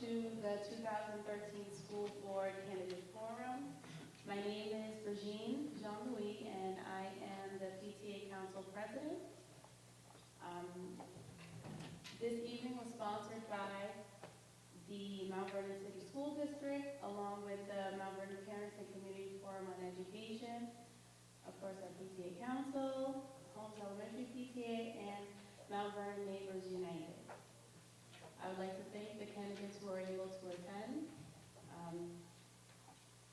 to the 2013 School Board Candidate Forum. My name is Virginie Jean-Louis, and I am the PTA Council President. This evening was sponsored by the Mount Vernon City School District, along with the Mount Vernon Parents and Community Forum on Education, of course our PTA Council, Holmes Elementary PTA, and Mount Vernon Neighbors United. I would like to thank the candidates who are able to attend.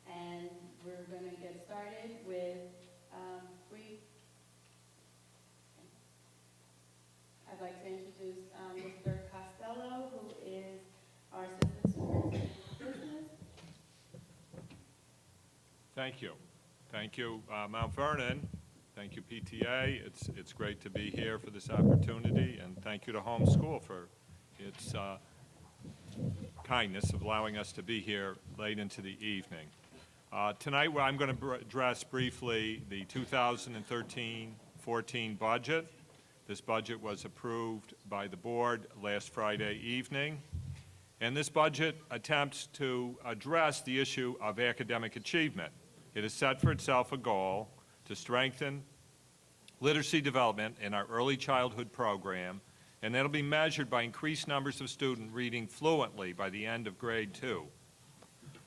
And we're going to get started with brief. I'd like to introduce Mr. Costello, who is our Assistant Superintendent of Business. Thank you. Thank you, Mount Vernon. Thank you, PTA. It's great to be here for this opportunity, and thank you to Home School for its kindness of allowing us to be here late into the evening. Tonight, I'm going to address briefly the 2013-14 budget. This budget was approved by the board last Friday evening, and this budget attempts to address the issue of academic achievement. It has set for itself a goal to strengthen literacy development in our early childhood program, and that'll be measured by increased numbers of students reading fluently by the end of grade 2.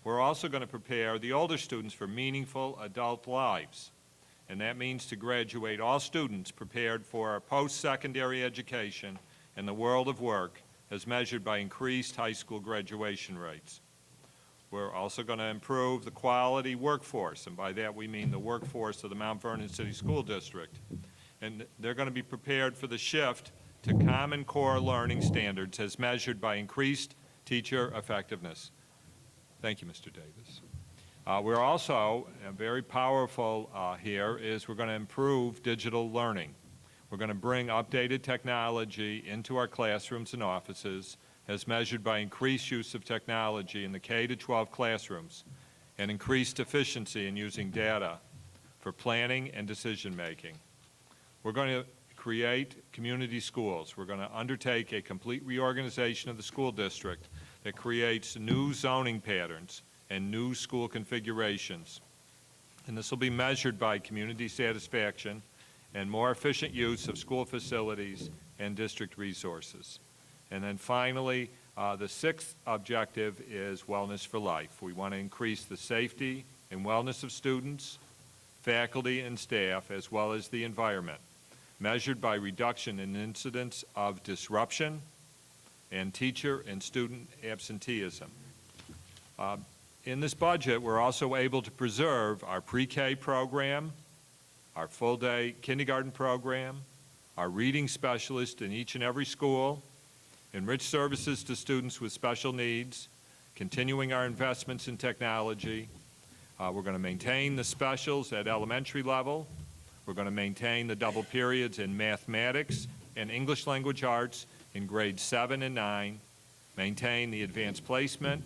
We're also going to prepare the older students for meaningful adult lives, and that means to graduate all students prepared for a post-secondary education in the world of work as measured by increased high school graduation rates. We're also going to improve the quality workforce, and by that we mean the workforce of the Mount Vernon City School District. And they're going to be prepared for the shift to Common Core learning standards as measured by increased teacher effectiveness. Thank you, Mr. Davis. We're also, very powerful here, is we're going to improve digital learning. We're going to bring updated technology into our classrooms and offices as measured by increased use of technology in the K-12 classrooms and increased efficiency in using data for planning and decision making. We're going to create community schools. We're going to undertake a complete reorganization of the school district that creates new zoning patterns and new school configurations. And this will be measured by community satisfaction and more efficient use of school facilities and district resources. And then finally, the sixth objective is wellness for life. We want to increase the safety and wellness of students, faculty, and staff, as well as the environment, measured by reduction in incidents of disruption and teacher and student absenteeism. In this budget, we're also able to preserve our pre-K program, our full-day kindergarten program, our reading specialist in each and every school, enriched services to students with special needs, continuing our investments in technology. We're going to maintain the specials at elementary level. We're going to maintain the double periods in mathematics and English language arts in grades 7 and 9, maintain the advanced placement,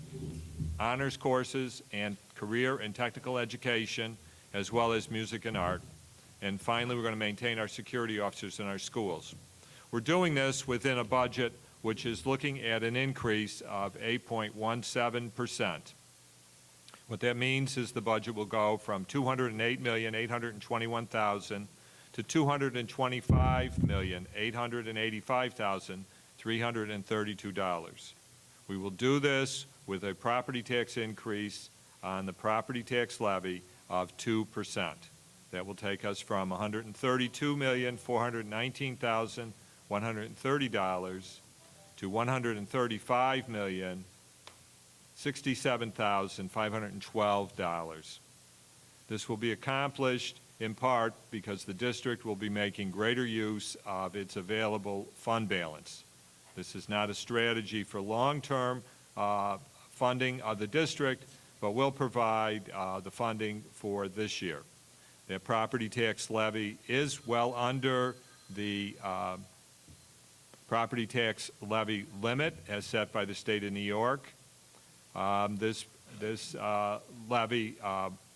honors courses, and career and technical education, as well as music and art. And finally, we're going to maintain our security officers in our schools. We're doing this within a budget which is looking at an increase of 8.17%. What that means is the budget will go from $208,821,000 to $225,885,332. We will do this with a property tax increase on the property tax levy of 2%. That will take us from $132,419,130 to $135,067,512. This will be accomplished in part because the district will be making greater use of its available fund balance. This is not a strategy for long-term funding of the district, but will provide the funding for this year. The property tax levy is well under the property tax levy limit as set by the state of New York. This levy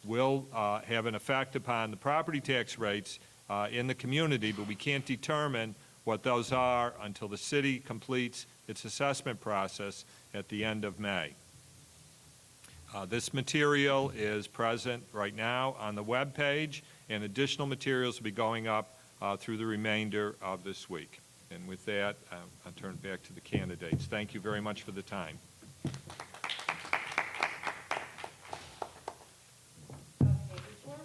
will have an effect upon the property tax rates in the community, but we can't determine what those are until the city completes its assessment process at the end of May. This material is present right now on the web page, and additional materials will be going up through the remainder of this week. And with that, I'll turn it back to the candidates. Thank you very much for the time. Okay, before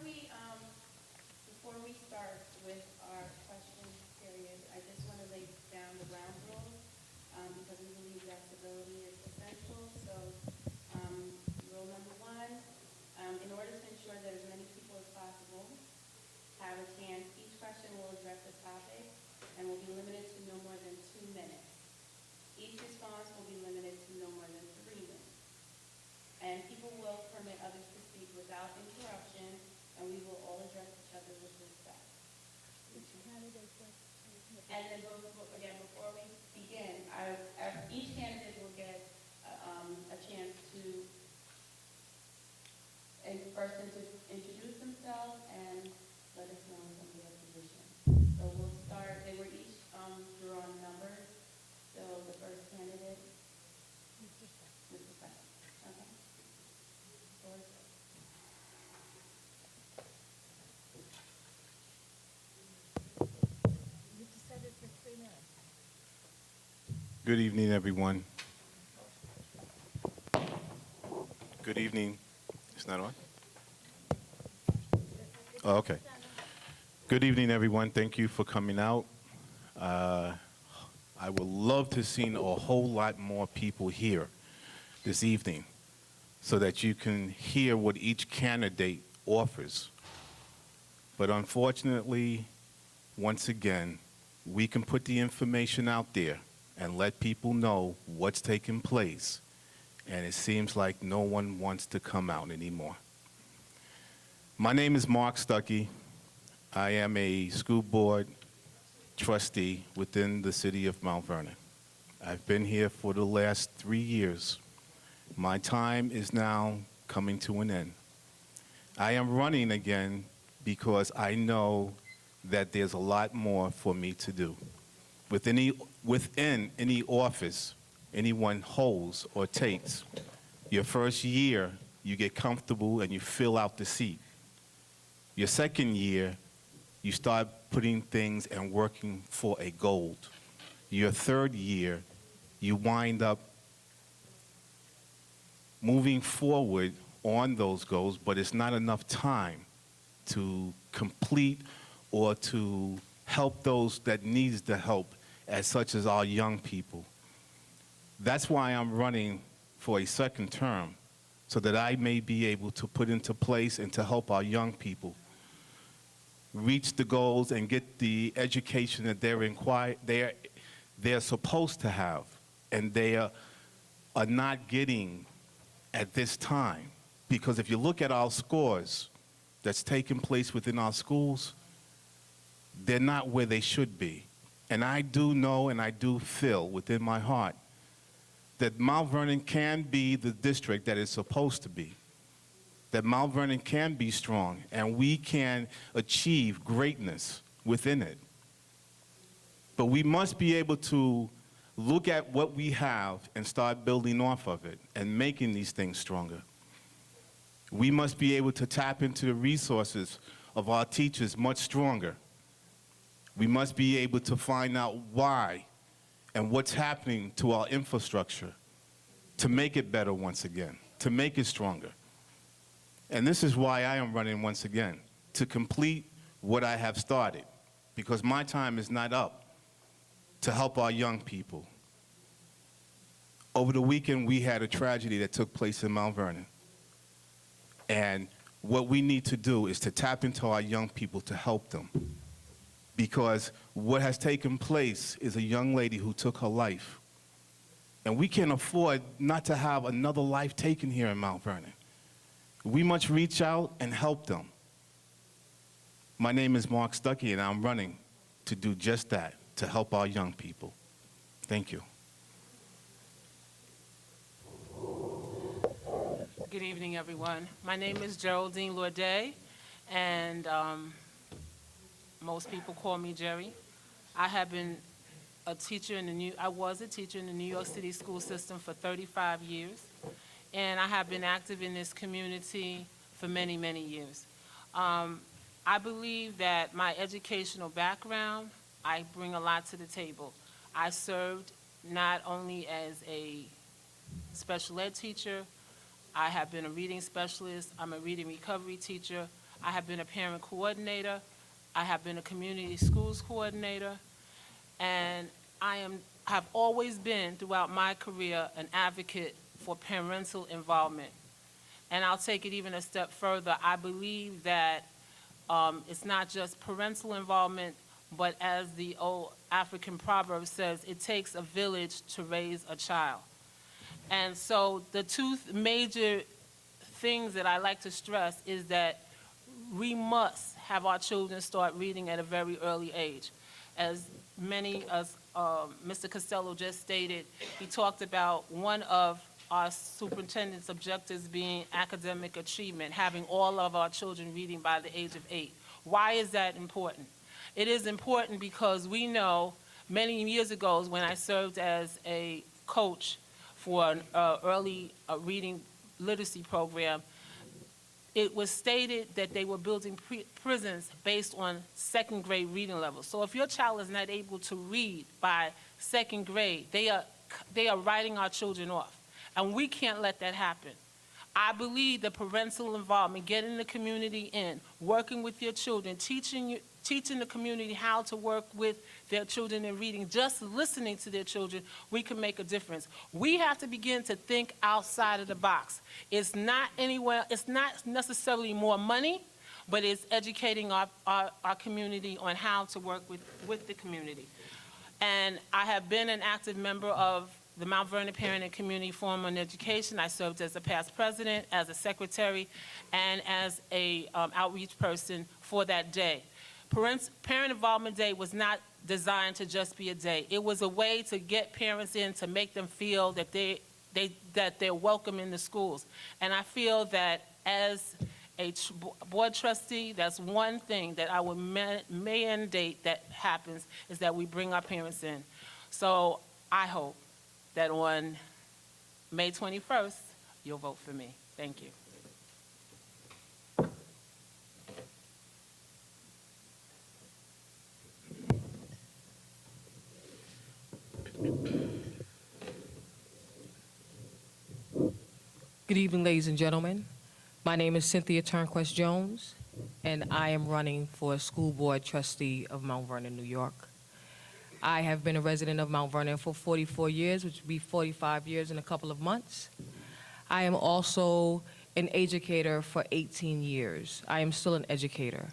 we start with our question period, I just want to lay down the ground rules, because we believe that civility is essential. So, rule number one, in order to ensure that as many people as possible have a chance, each question will address a topic and will be limited to no more than 2 minutes. Each response will be limited to no more than 3 minutes. And people will permit others to speak without interruption, and we will all address each other with respect. And then, before we begin, each candidate will get a chance to first introduce themselves and let us know some of their position. So we'll start. They were each drawn numbers. So the first candidate, Mr. Speck. Okay. Good evening, everyone. Good evening. It's not on? Oh, okay. Good evening, everyone. Thank you for coming out. I would love to see a whole lot more people here this evening so that you can hear what each candidate offers. But unfortunately, once again, we can put the information out there and let people know what's taking place, and it seems like no one wants to come out anymore. My name is Mark Stuckey. I am a school board trustee within the city of Mount Vernon. I've been here for the last 3 years. My time is now coming to an end. I am running again because I know that there's a lot more for me to do. Within any office anyone holds or takes, your first year, you get comfortable and you fill out the seat. Your second year, you start putting things and working for a goal. Your third year, you wind up moving forward on those goals, but it's not enough time to complete or to help those that needs the help, as such as our young people. That's why I'm running for a second term, so that I may be able to put into place and to help our young people reach the goals and get the education that they're supposed to have, and they are not getting at this time. Because if you look at our scores that's taking place within our schools, they're not where they should be. And I do know and I do feel within my heart that Mount Vernon can be the district that it's supposed to be, that Mount Vernon can be strong, and we can achieve greatness within it. But we must be able to look at what we have and start building off of it and making these things stronger. We must be able to tap into the resources of our teachers much stronger. We must be able to find out why and what's happening to our infrastructure to make it better once again, to make it stronger. And this is why I am running once again, to complete what I have started, because my time is not up to help our young people. Over the weekend, we had a tragedy that took place in Mount Vernon. And what we need to do is to tap into our young people to help them. Because what has taken place is a young lady who took her life. And we can't afford not to have another life taken here in Mount Vernon. We must reach out and help them. My name is Mark Stuckey, and I'm running to do just that, to help our young people. Thank you. Good evening, everyone. My name is Geraldine Lourdes, and most people call me Jerry. I have been a teacher in the I was a teacher in the New York City school system for 35 years, and I have been active in this community for many, many years. I believe that my educational background, I bring a lot to the table. I served not only as a special ed teacher, I have been a reading specialist, I'm a reading recovery teacher, I have been a parent coordinator, I have been a community schools coordinator, and have always been, throughout my career, an advocate for parental involvement. And I'll take it even a step further. I believe that it's not just parental involvement, but as the old African proverb says, it takes a village to raise a child. And so the two major things that I like to stress is that we must have our children start reading at a very early age. As Mr. Costello just stated, he talked about one of our superintendent's objectives being academic achievement, having all of our children reading by the age of 8. Why is that important? It is important because we know many years ago when I served as a coach for an early reading literacy program, it was stated that they were building prisons based on second grade reading levels. So if your child is not able to read by second grade, they are writing our children off. And we can't let that happen. I believe the parental involvement, getting the community in, working with your children, teaching the community how to work with their children in reading, just listening to their children, we can make a difference. We have to begin to think outside of the box. It's not necessarily more money, but it's educating our community on how to work with the community. And I have been an active member of the Mount Vernon Parent and Community Forum on Education. I served as a past president, as a secretary, and as a outreach person for that day. Parent Involvement Day was not designed to just be a day. It was a way to get parents in, to make them feel that they're welcome in the schools. And I feel that as a board trustee, that's one thing that I would mandate that happens, is that we bring our parents in. So I hope that on May 21st, you'll vote for me. Thank you. Good evening, ladies and gentlemen. My name is Cynthia Turnquest Jones, and I am running for school board trustee of Mount Vernon, New York. I have been a resident of Mount Vernon for 44 years, which will be 45 years in a couple of months. I am also an educator for 18 years. I am still an educator.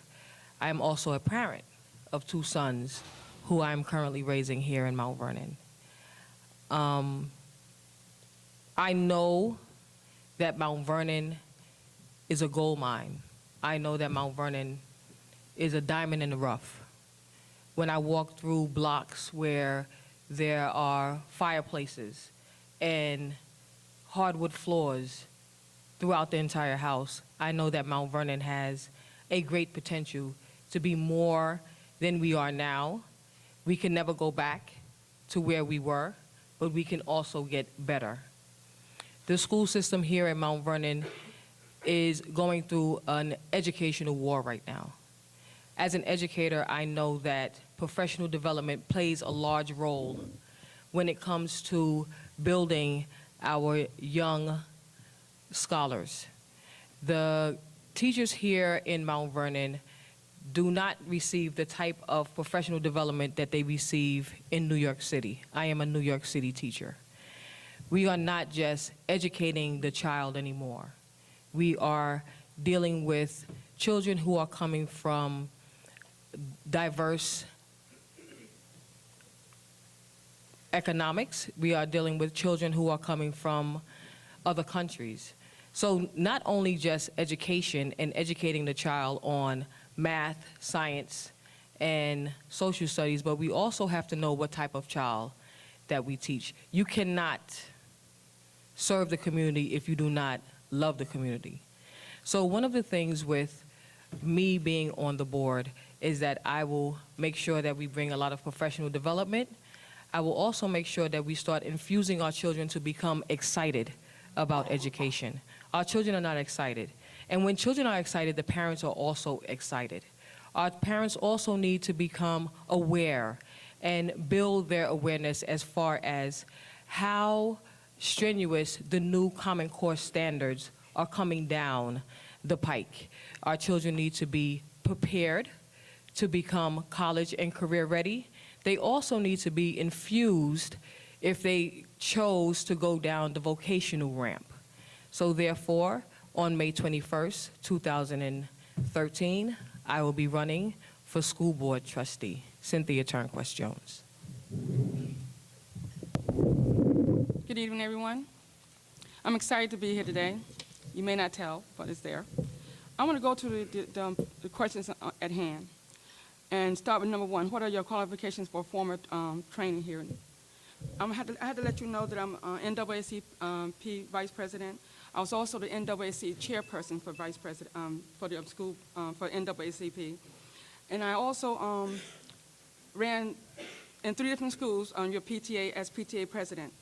I am also a parent of 2 sons who I am currently raising here in Mount Vernon. I know that Mount Vernon is a gold mine. I know that Mount Vernon is a diamond in the rough. When I walk through blocks where there are fireplaces and hardwood floors throughout the entire house, I know that Mount Vernon has a great potential to be more than we are now. We can never go back to where we were, but we can also get better. The school system here at Mount Vernon is going through an educational war right now. As an educator, I know that professional development plays a large role when it comes to building our young scholars. The teachers here in Mount Vernon do not receive the type of professional development that they receive in New York City. I am a New York City teacher. We are not just educating the child anymore. We are dealing with children who are coming from diverse economics. We are dealing with children who are coming from other countries. So not only just education and educating the child on math, science, and social studies, but we also have to know what type of child that we teach. You cannot serve the community if you do not love the community. So one of the things with me being on the board is that I will make sure that we bring a lot of professional development. I will also make sure that we start infusing our children to become excited about education. Our children are not excited. And when children are excited, the parents are also excited. Our parents also need to become aware and build their awareness as far as how strenuous the new Common Core standards are coming down the pike. Our children need to be prepared to become college and career ready. They also need to be infused if they chose to go down the vocational ramp. So therefore, on May 21st, 2013, I will be running for school board trustee. Cynthia Turnquest-Jones. Good evening, everyone. I'm excited to be here today. You may not tell, but it's there. I want to go to the questions at hand and start with number one. What are your qualifications for former training here? I had to let you know that I'm NAACP Vice President. I was also the NAACP Chairperson for Vice President for the school for NAACP, and I also ran in 3 different schools on your PTA as PTA President,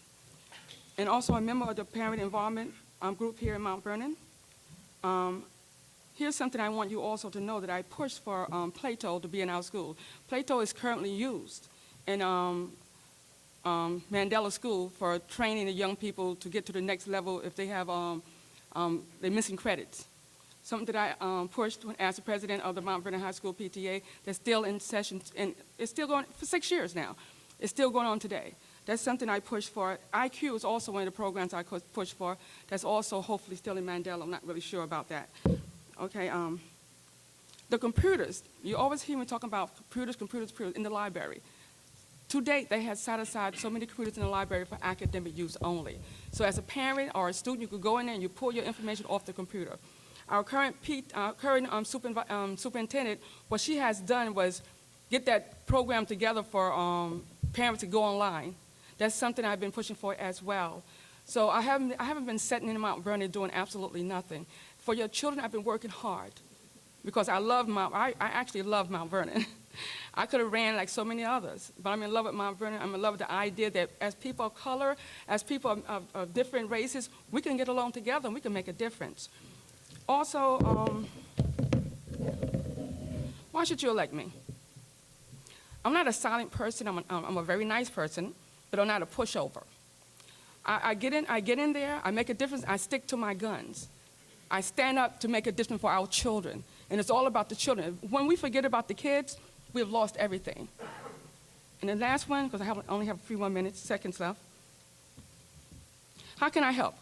and also a member of the Parent Involvement group here in Mount Vernon. Here's something I want you also to know, that I pushed for Plato to be in our school. Plato is currently used in Mandela School for training the young people to get to the next level if they have they're missing credits. Something that I pushed as the president of the Mount Vernon High School PTA. That's still in session, and it's still going for 6 years now. It's still going on today. That's something I pushed for. IQ is also one of the programs I pushed for. That's also hopefully still in Mandela. I'm not really sure about that. Okay. The computers. You always hear me talking about computers in the library. To date, they have set aside so many computers in the library for academic use only. So as a parent or a student, you could go in there and you pull your information off the computer. Our current superintendent, what she has done was get that program together for parents to go online. That's something I've been pushing for as well. So I haven't been sitting in Mount Vernon doing absolutely nothing. For your children, I've been working hard because I actually love Mount Vernon. I could have ran like so many others, but I'm in love with Mount Vernon. I'm in love with the idea that as people of color, as people of different races, we can get along together and we can make a difference. Also, why should you elect me? I'm not a silent person. I'm a very nice person, but I'm not a pushover. I get in there, I make a difference, I stick to my guns. I stand up to make a difference for our children, and it's all about the children. When we forget about the kids, we have lost everything. And the last one, because I only have a few more seconds left. How can I help?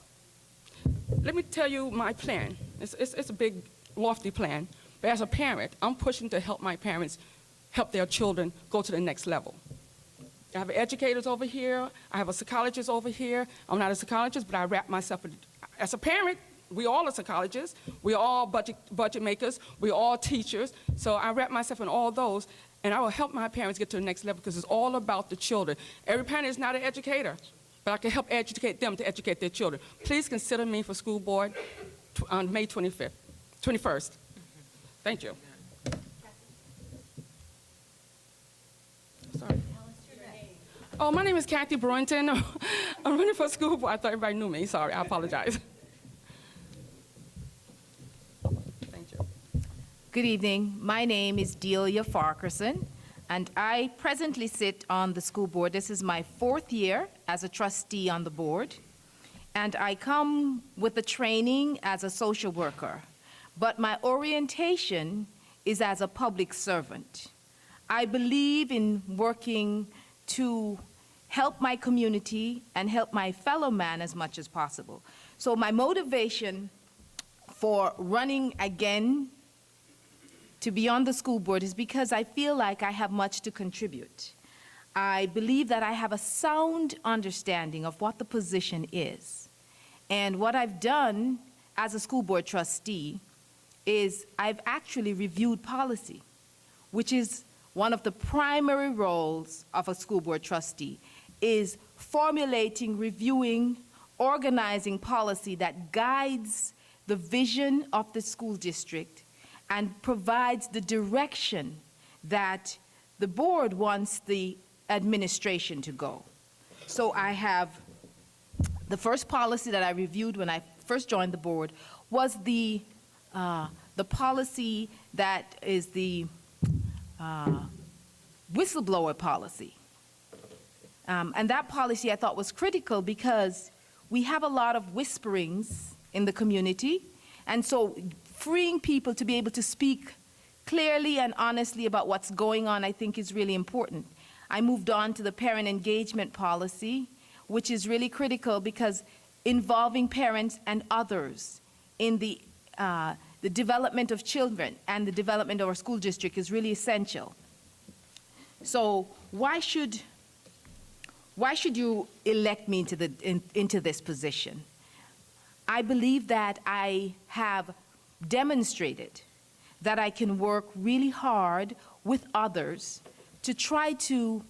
Let me tell you my plan. It's a big, lofty plan. But as a parent, I'm pushing to help my parents help their children go to the next level. I have educators over here. I have a psychologist over here. I'm not a psychologist, but I wrap myself in. As a parent, we all are psychologists. We all budget makers. We all teachers. So I wrap myself in all those, and I will help my parents get to the next level because it's all about the children. Every parent is not an educator, but I can help educate them to educate their children. Please consider me for school board on May 21st. Thank you. Sorry. Oh, my name is Kathy Brewington. I'm running for school board. I thought everybody knew me. Sorry, I apologize. Thank you. Good evening. My name is Delia Farquharson, and I presently sit on the school board. This is my 4th year as a trustee on the board, and I come with a training as a social worker, but my orientation is as a public servant. I believe in working to help my community and help my fellow man as much as possible. So my motivation for running again to be on the school board is because I feel like I have much to contribute. I believe that I have a sound understanding of what the position is. And what I've done as a school board trustee is I've actually reviewed policy, which is one of the primary roles of a school board trustee, is formulating, reviewing, organizing policy that guides the vision of the school district and provides the direction that the board wants the administration to go. So I have, the first policy that I reviewed when I first joined the board was the policy that is the whistleblower policy. And that policy I thought was critical because we have a lot of whisperings in the community, and so freeing people to be able to speak clearly and honestly about what's going on, I think, is really important. I moved on to the parent engagement policy, which is really critical because involving parents and others in the development of children and the development of our school district is really essential. So why should you elect me into this position? I believe that I have demonstrated that I can work really hard with others to try to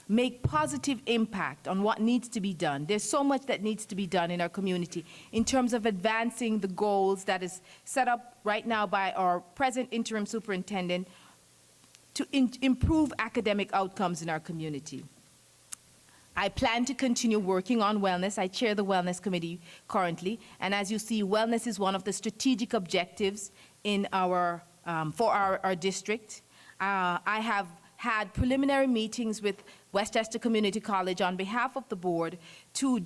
make positive impact on what needs to be done. There's so much that needs to be done in our community in terms of advancing the goals that is set up right now by our present interim superintendent to improve academic outcomes in our community. I plan to continue working on wellness. I chair the Wellness Committee currently, and as you see, wellness is one of the strategic objectives in our, for our district. I have had preliminary meetings with Westchester Community College on behalf of the board to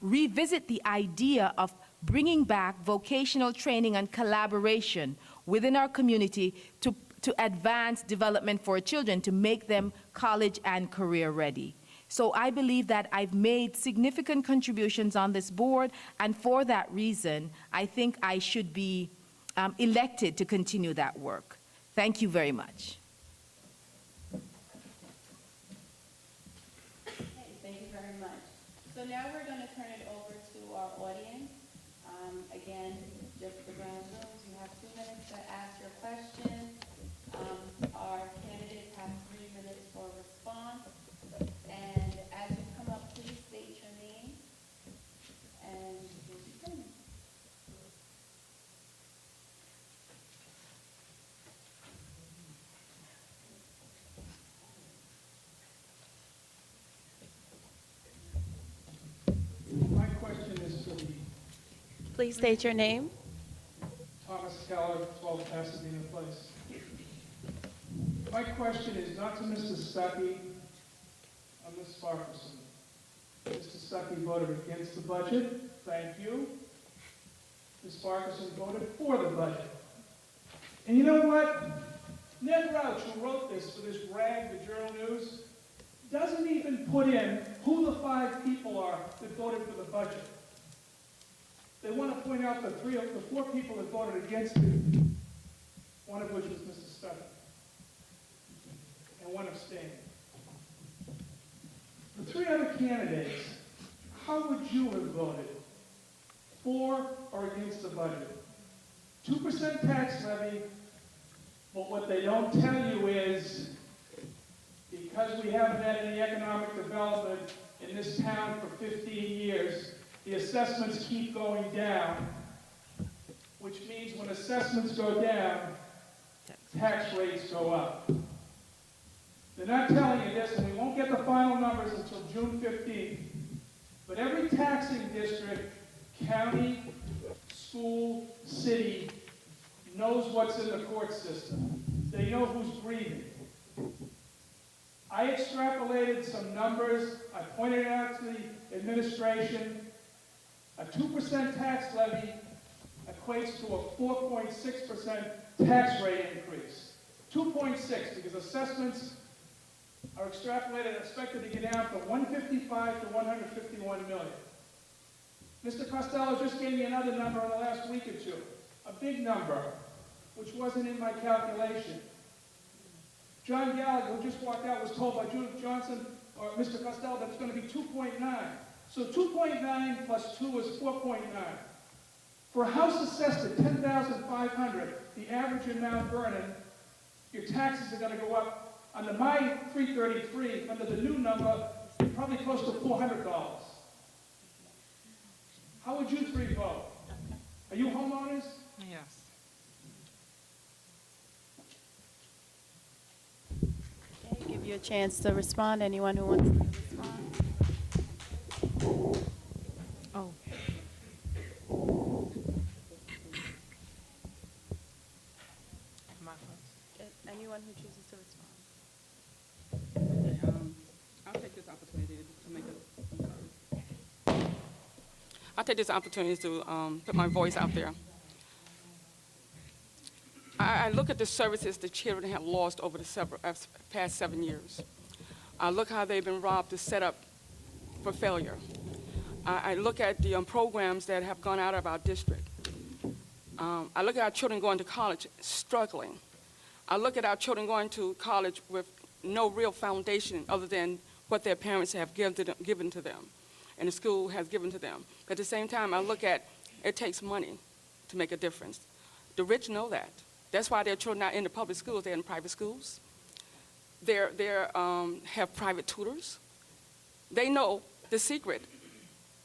revisit the idea of bringing back vocational training and collaboration within our community to advance development for children, to make them college and career ready. So I believe that I've made significant contributions on this board, and for that reason, I think I should be elected to continue that work. Thank you very much. Okay, thank you very much. So now we're going to turn it over to our audience. Again, just the ground rules. You have 2 minutes to ask your question. Our candidates have 3 minutes for response. And as you come up, please state your name and your begin. My question is to the Please state your name. Thomas Keller, 12 Pasadena Place. My question is not to Mr. Stuckey or Ms. Farquharson. Mr. Stuckey voted against the budget. Thank you. Ms. Farquharson voted for the budget. And you know what? Ned Rouch, who wrote this for this rag, the Journal News, doesn't even put in who the 5 people are that voted for the budget. They want to point out the 4 people that voted against it, one of which was Mr. Stuckey, and one abstained. The 3 other candidates, how would you have voted? For or against the budget? 2% tax levy, but what they don't tell you is, because we haven't had any economic development in this town for 15 years, the assessments keep going down, which means when assessments go down, tax rates go up. They're not telling you this, and we won't get the final numbers until June 15th, but every taxing district, county, school, city, knows what's in the court system. They know who's breathing. I extrapolated some numbers. I pointed it out to the administration. A 2% tax levy equates to a 4.6% tax rate increase. 2.6, because assessments are extrapolated and expected to get down from 155 to 151 million. Mr. Costello just gave me another number in the last week or two, a big number, which wasn't in my calculation. John Gallagher, who just walked out, was told by Judith Johnson or Mr. Costello that it's going to be 2.9. So 2.9 plus 2 is 4.9. For a house assessed at $10,500, the average in Mount Vernon, your taxes are going to go up. Under my 333, under the new number, probably close to $400. How would you 3 vote? Are you homeowners? Yes. Okay, give give you a chance to respond. Anyone who wants to respond? Oh. Anyone who chooses to respond. I'll take this opportunity to make a, I'll take this opportunity to put my voice out there. I look at the services the children have lost over the past 7 years. I look how they've been robbed to set up for failure. I look at the programs that have gone out of our district. I look at our children going to college struggling. I look at our children going to college with no real foundation other than what their parents have given to them and the school has given to them. But at the same time, I look at it takes money to make a difference. The rich know that. That's why their children are not in the public schools, they're in private schools. They have private tutors. They know the secret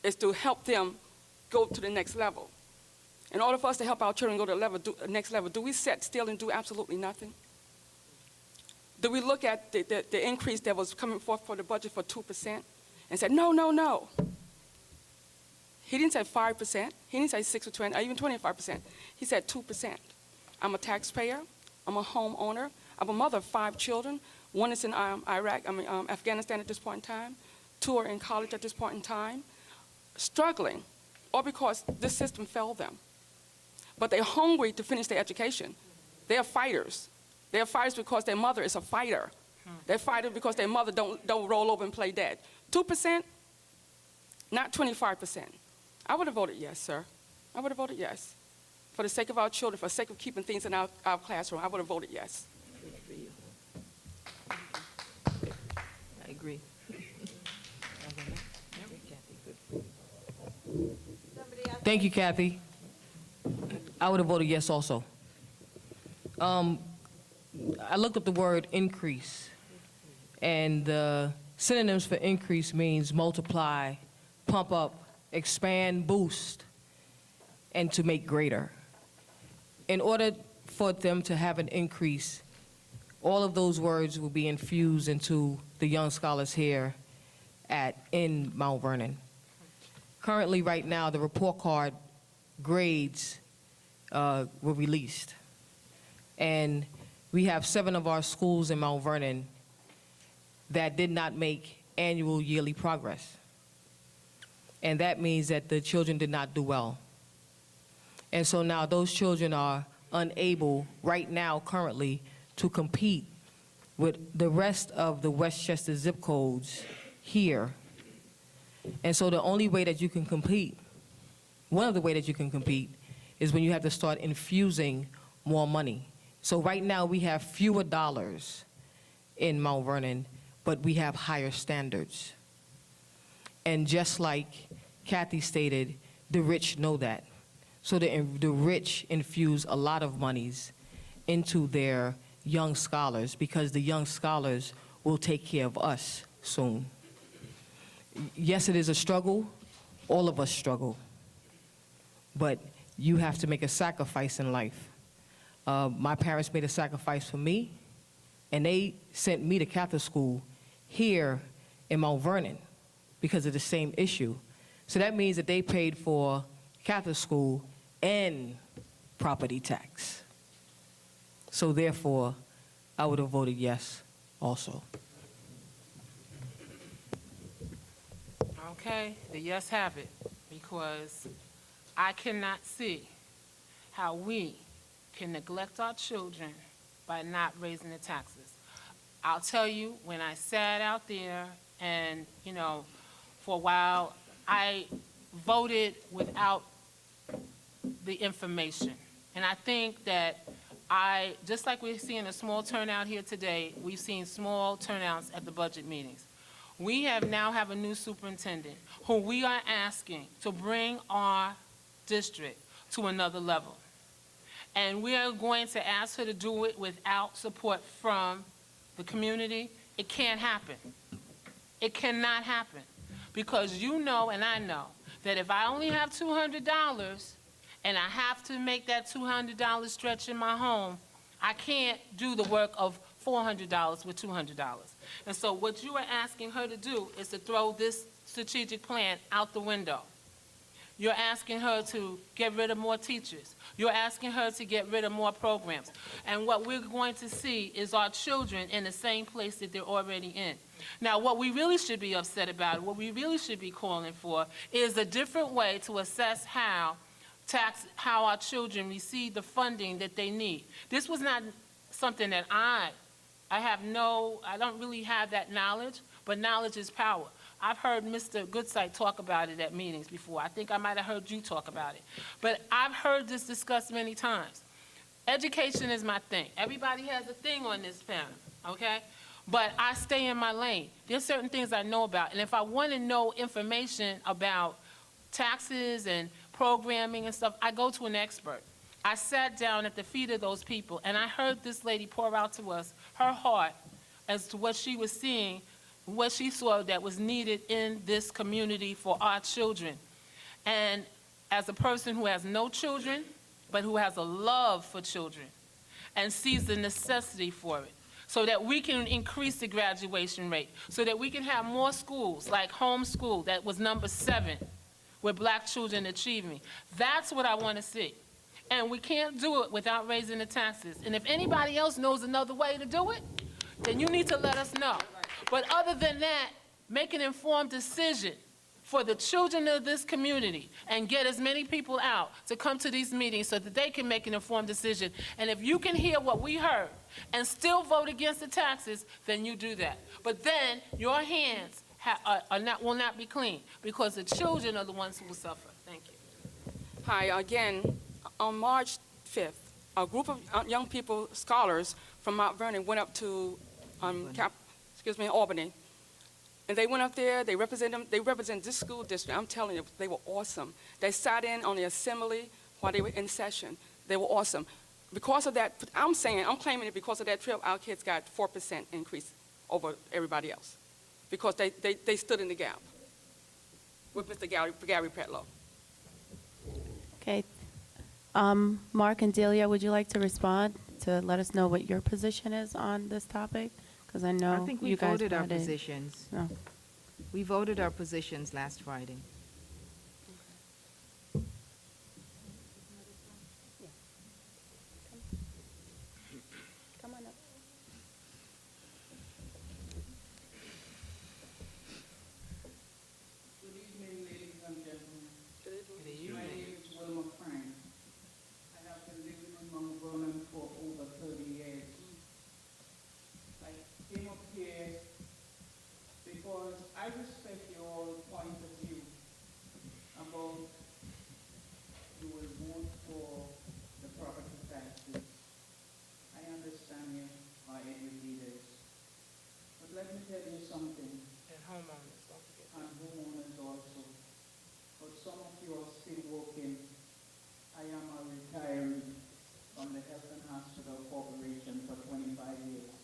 is to help them go to the next level. In order for us to help our children go to the next level, do we sit still and do absolutely nothing? Do we look at the increase that was coming forth for the budget for 2% and say, no, no, no? He didn't say 5%. He didn't say 6 or 20, or even 25%. He said 2%. I'm a taxpayer. I'm a homeowner. I'm a mother of 5 children. One is in Afghanistan at this point in time. 2 are in college at this point in time, struggling, or because this system failed them. But they're hungry to finish their education. They're fighters. They're fighters because their mother is a fighter. They're fighters because their mother don't roll over and play dead. 2%, not 25%. I would have voted yes, sir. I would have voted yes. For the sake of our children, for the sake of keeping things in our classroom, I would have voted yes. I agree. Thank you, Kathy. I would have voted yes also. I looked up the word increase, and the synonyms for increase means multiply, pump up, expand, boost, and to make greater. In order for them to have an increase, all of those words will be infused into the young scholars here in Mount Vernon. Currently, right now, the report card grades were released. And we have 7 of our schools in Mount Vernon that did not make annual yearly progress. And that means that the children did not do well. And so now those children are unable, right now, currently, to compete with the rest of the Westchester zip codes here. And so the only way that you can compete, one of the ways that you can compete, is when you have to start infusing more money. So right now we have fewer dollars in Mount Vernon, but we have higher standards. And just like Kathy stated, the rich know that. So the rich infuse a lot of monies into their young scholars because the young scholars will take care of us soon. Yes, it is a struggle. All of us struggle. But you have to make a sacrifice in life. My parents made a sacrifice for me, and they sent me to Catholic school here in Mount Vernon because of the same issue. So that means that they paid for Catholic school and property tax. So therefore, I would have voted yes also. Okay, the yes have it, because I cannot see how we can neglect our children by not raising the taxes. I'll tell you, when I sat out there and, for a while, I voted without the information. And I think that just like we're seeing a small turnout here today, we've seen small turnouts at the budget meetings. We now have a new superintendent who we are asking to bring our district to another level. And we are going to ask her to do it without support from the community. It can't happen. It cannot happen. Because you know and I know that if I only have $200 and I have to make that $200 stretch in my home, I can't do the work of $400 with $200. And so what you are asking her to do is to throw this strategic plan out the window. You're asking her to get rid of more teachers. You're asking her to get rid of more programs. And what we're going to see is our children in the same place that they're already in. Now, what we really should be upset about, what we really should be calling for, is a different way to assess how our children receive the funding that they need. This was not something that I don't really have that knowledge, but knowledge is power. I've heard Mr. Goodsight talk about it at meetings before. I think I might have heard you talk about it. But I've heard this discussed many times. Education is my thing. Everybody has a thing on this panel, okay? But I stay in my lane. There's certain things I know about. And if I want to know information about taxes and programming and stuff, I go to an expert. I sat down at the feet of those people, and I heard this lady pour out to us her heart as to what she was seeing, what she saw that was needed in this community for our children. And as a person who has no children, but who has a love for children and sees the necessity for it, so that we can increase the graduation rate, so that we can have more schools like homeschool that was number 7 with black children achieving. That's what I want to see. And we can't do it without raising the taxes. And if anybody else knows another way to do it, then you need to let us know. But other than that, make an informed decision for the children of this community and get as many people out to come to these meetings so that they can make an informed decision. And if you can hear what we heard and still vote against the taxes, then you do that. But then your hands will not be clean, because the children are the ones who will suffer. Thank you. Hi, again, on March 5th, a group of young people, scholars from Mount Vernon, went up to Albany. And they went up there, they represent this school district. I'm telling you, they were awesome. They sat in on the assembly while they were in session. They were awesome. Because of that, I'm claiming it because of that trip, our kids got 4% increase over everybody else. Because they stood in the gap with Mr. Gary Pretlow. Okay. Mark and Delia, would you like to respond to let us know what your position is on this topic? Because I know I think we you guys voted our brought it. positions. No. We voted our positions last Friday. Come on up. Good evening, ladies and gentlemen. My name is Wilma Frank. I have been living in Mount Vernon for over 30 years. I came up here because I respect your point of view about you will vote for the property taxes. I understand you are educators. But let me tell you something. And homeowners, don't forget. And homeowners also. But some of you are still working. I am a retiree from the Health and Hospital Corporation for 25 years.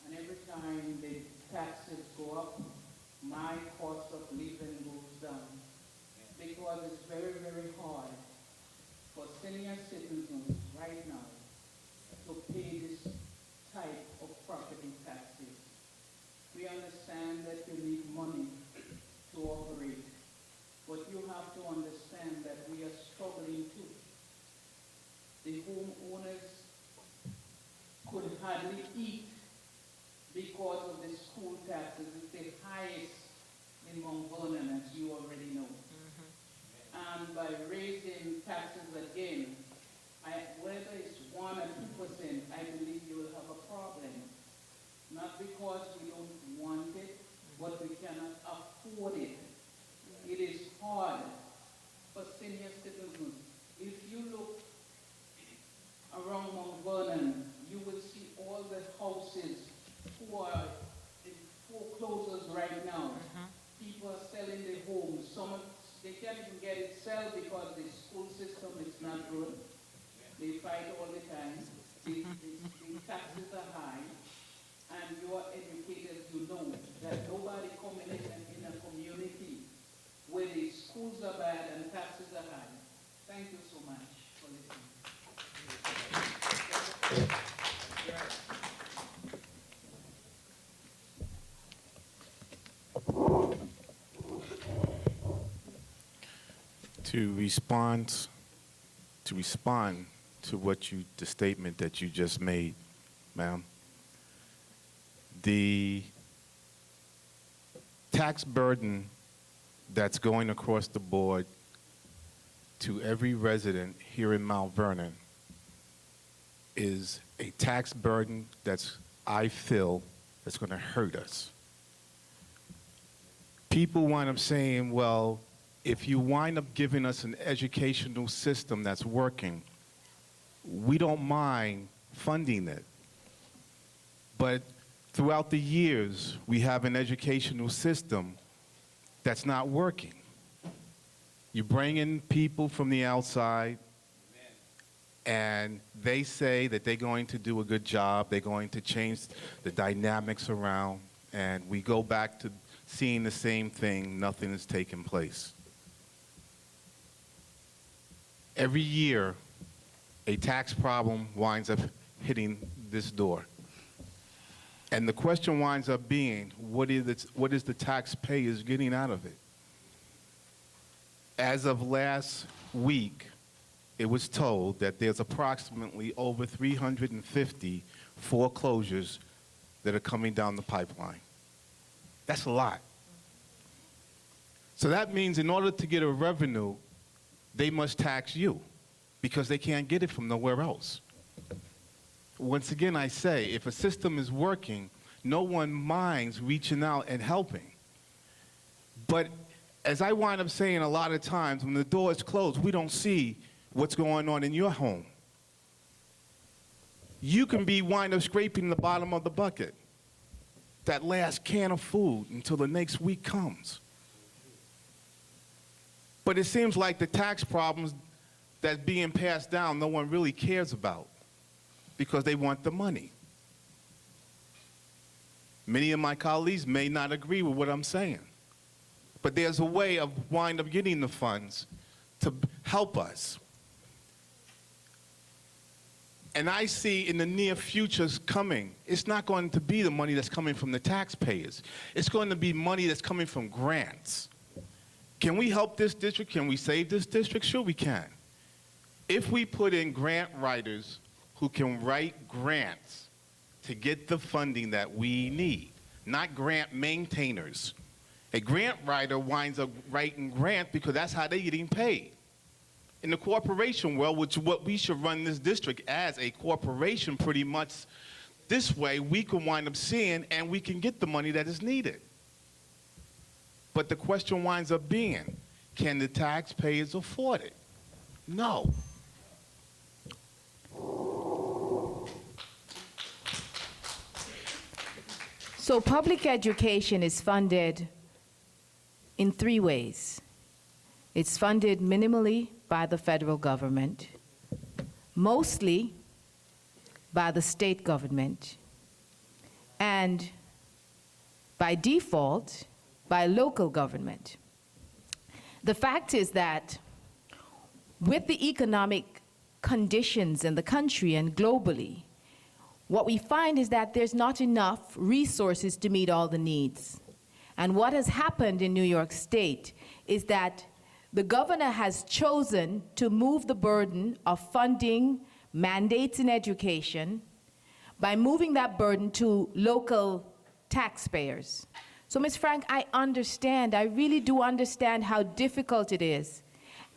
And every time the taxes go up, my cost of living goes down. Because it's very, very hard for senior citizens right now to pay this type of property taxes. We understand that you need money to operate, but you have to understand that we are struggling too. The homeowners could hardly eat because of the school taxes. It's the highest in Mount Vernon, as you already know. And by raising taxes again, whether it's 1 or 2%, I believe you will have a problem. Not because we don't want it, but we cannot afford it. It is hard for senior citizens. If you look around Mount Vernon, you will see all the houses who are in foreclosures right now. People are selling their homes. They can't even get it sold because the school system is not good. They fight all the time. The taxes are high. And you are educators, you know that nobody coming in a community where the schools are bad and taxes are high. Thank you so much for listening. To respond to the statement that you just made, ma'am, the tax burden that's going across the board to every resident here in Mount Vernon is a tax burden I feel, that's going to hurt us. People wind up saying, well, if you wind up giving us an educational system that's working, we don't mind funding it. But throughout the years, we have an educational system that's not working. You bring in people from the outside, and they say that they're going to do a good job, they're going to change the dynamics around, and we go back to seeing the same thing, nothing is taking place. Every year, a tax problem winds up hitting this door. And the question winds up being, what is the taxpayers getting out of it? As of last week, it was told that there's approximately over 350 foreclosures that are coming down the pipeline. That's a lot. So that means in order to get a revenue, they must tax you because they can't get it from nowhere else. Once again, I say, if a system is working, no one minds reaching out and helping. But as I wind up saying a lot of times, when the door is closed, we don't see what's going on in your home. You can wind up scraping the bottom of the bucket, that last can of food, until the next week comes. But it seems like the tax problems that's being passed down, no one really cares about because they want the money. Many of my colleagues may not agree with what I'm saying, but there's a way of wind up getting the funds to help us. And I see in the near future's coming, it's not going to be the money that's coming from the taxpayers. It's going to be money that's coming from grants. Can we help this district? Can we save this district? Sure we can. If we put in grant writers who can write grants to get the funding that we need, not grant maintainers. A grant writer winds up writing grants because that's how they're getting paid. In the corporation world, which is what we should run this district as a corporation pretty much, this way we can wind up seeing and we can get the money that is needed. But the question winds up being, can the taxpayers afford it? No. So public education is funded in three ways. It's funded minimally by the federal government, mostly by the state government, and by default, by local government. The fact is that with the economic conditions in the country and globally, what we find is that there's not enough resources to meet all the needs. And what has happened in New York State is that the governor has chosen to move the burden of funding mandates in education by moving that burden to local taxpayers. So, Ms. Frank, I understand, I really do understand how difficult it is.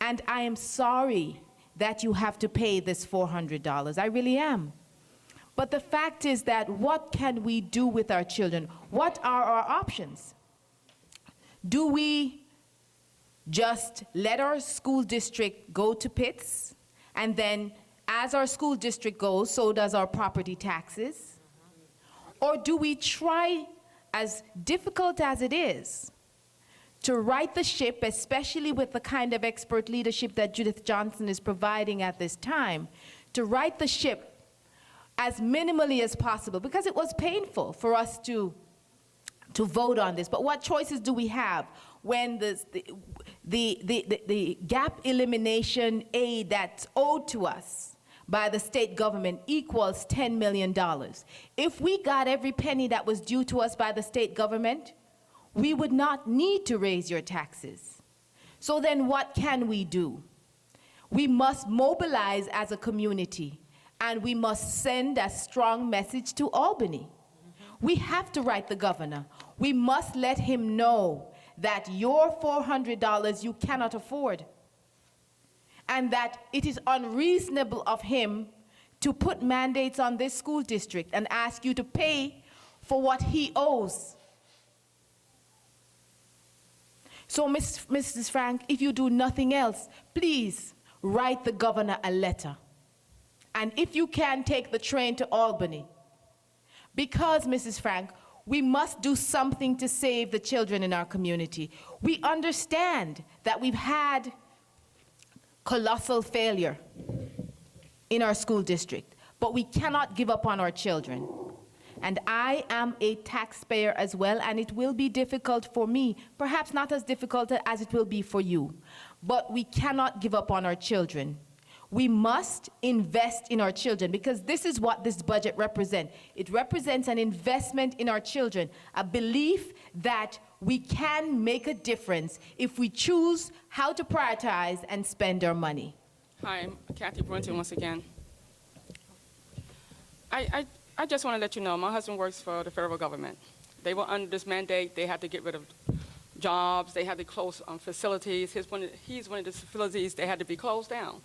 And I am sorry that you have to pay this $400. I really am. But the fact is that what can we do with our children? What are our options? Do we just let our school district go to pits, and then as our school district goes, so does our property taxes? Or do we try, as difficult as it is, to right the ship, especially with the kind of expert leadership that Judith Johnson is providing at this time, to right the ship as minimally as possible? Because it was painful for us to vote on this, but what choices do we have when the gap elimination aid that's owed to us by the state government equals $10 million? If we got every penny that was due to us by the state government, we would not need to raise your taxes. So then what can we do? We must mobilize as a community, and we must send a strong message to Albany. We have to write the governor. We must let him know that your $400 you cannot afford, and that it is unreasonable of him to put mandates on this school district and ask you to pay for what he owes. So, Mrs. Frank, if you do nothing else, please write the governor a letter. And if you can, take the train to Albany. Because, Mrs. Frank, we must do something to save the children in our community. We understand that we've had colossal failure in our school district, but we cannot give up on our children. And I am a taxpayer as well, and it will be difficult for me, perhaps not as difficult as it will be for you, but we cannot give up on our children. We must invest in our children, because this is what this budget represents. It represents an investment in our children, a belief that we can make a difference if we choose how to prioritize and spend our money. Hi, I'm Kathy Brunton once again. I just want to let you know, my husband works for the federal government. They were under this mandate. They had to get rid of jobs. They had to close facilities. He's one of the facilities they had to be closed down.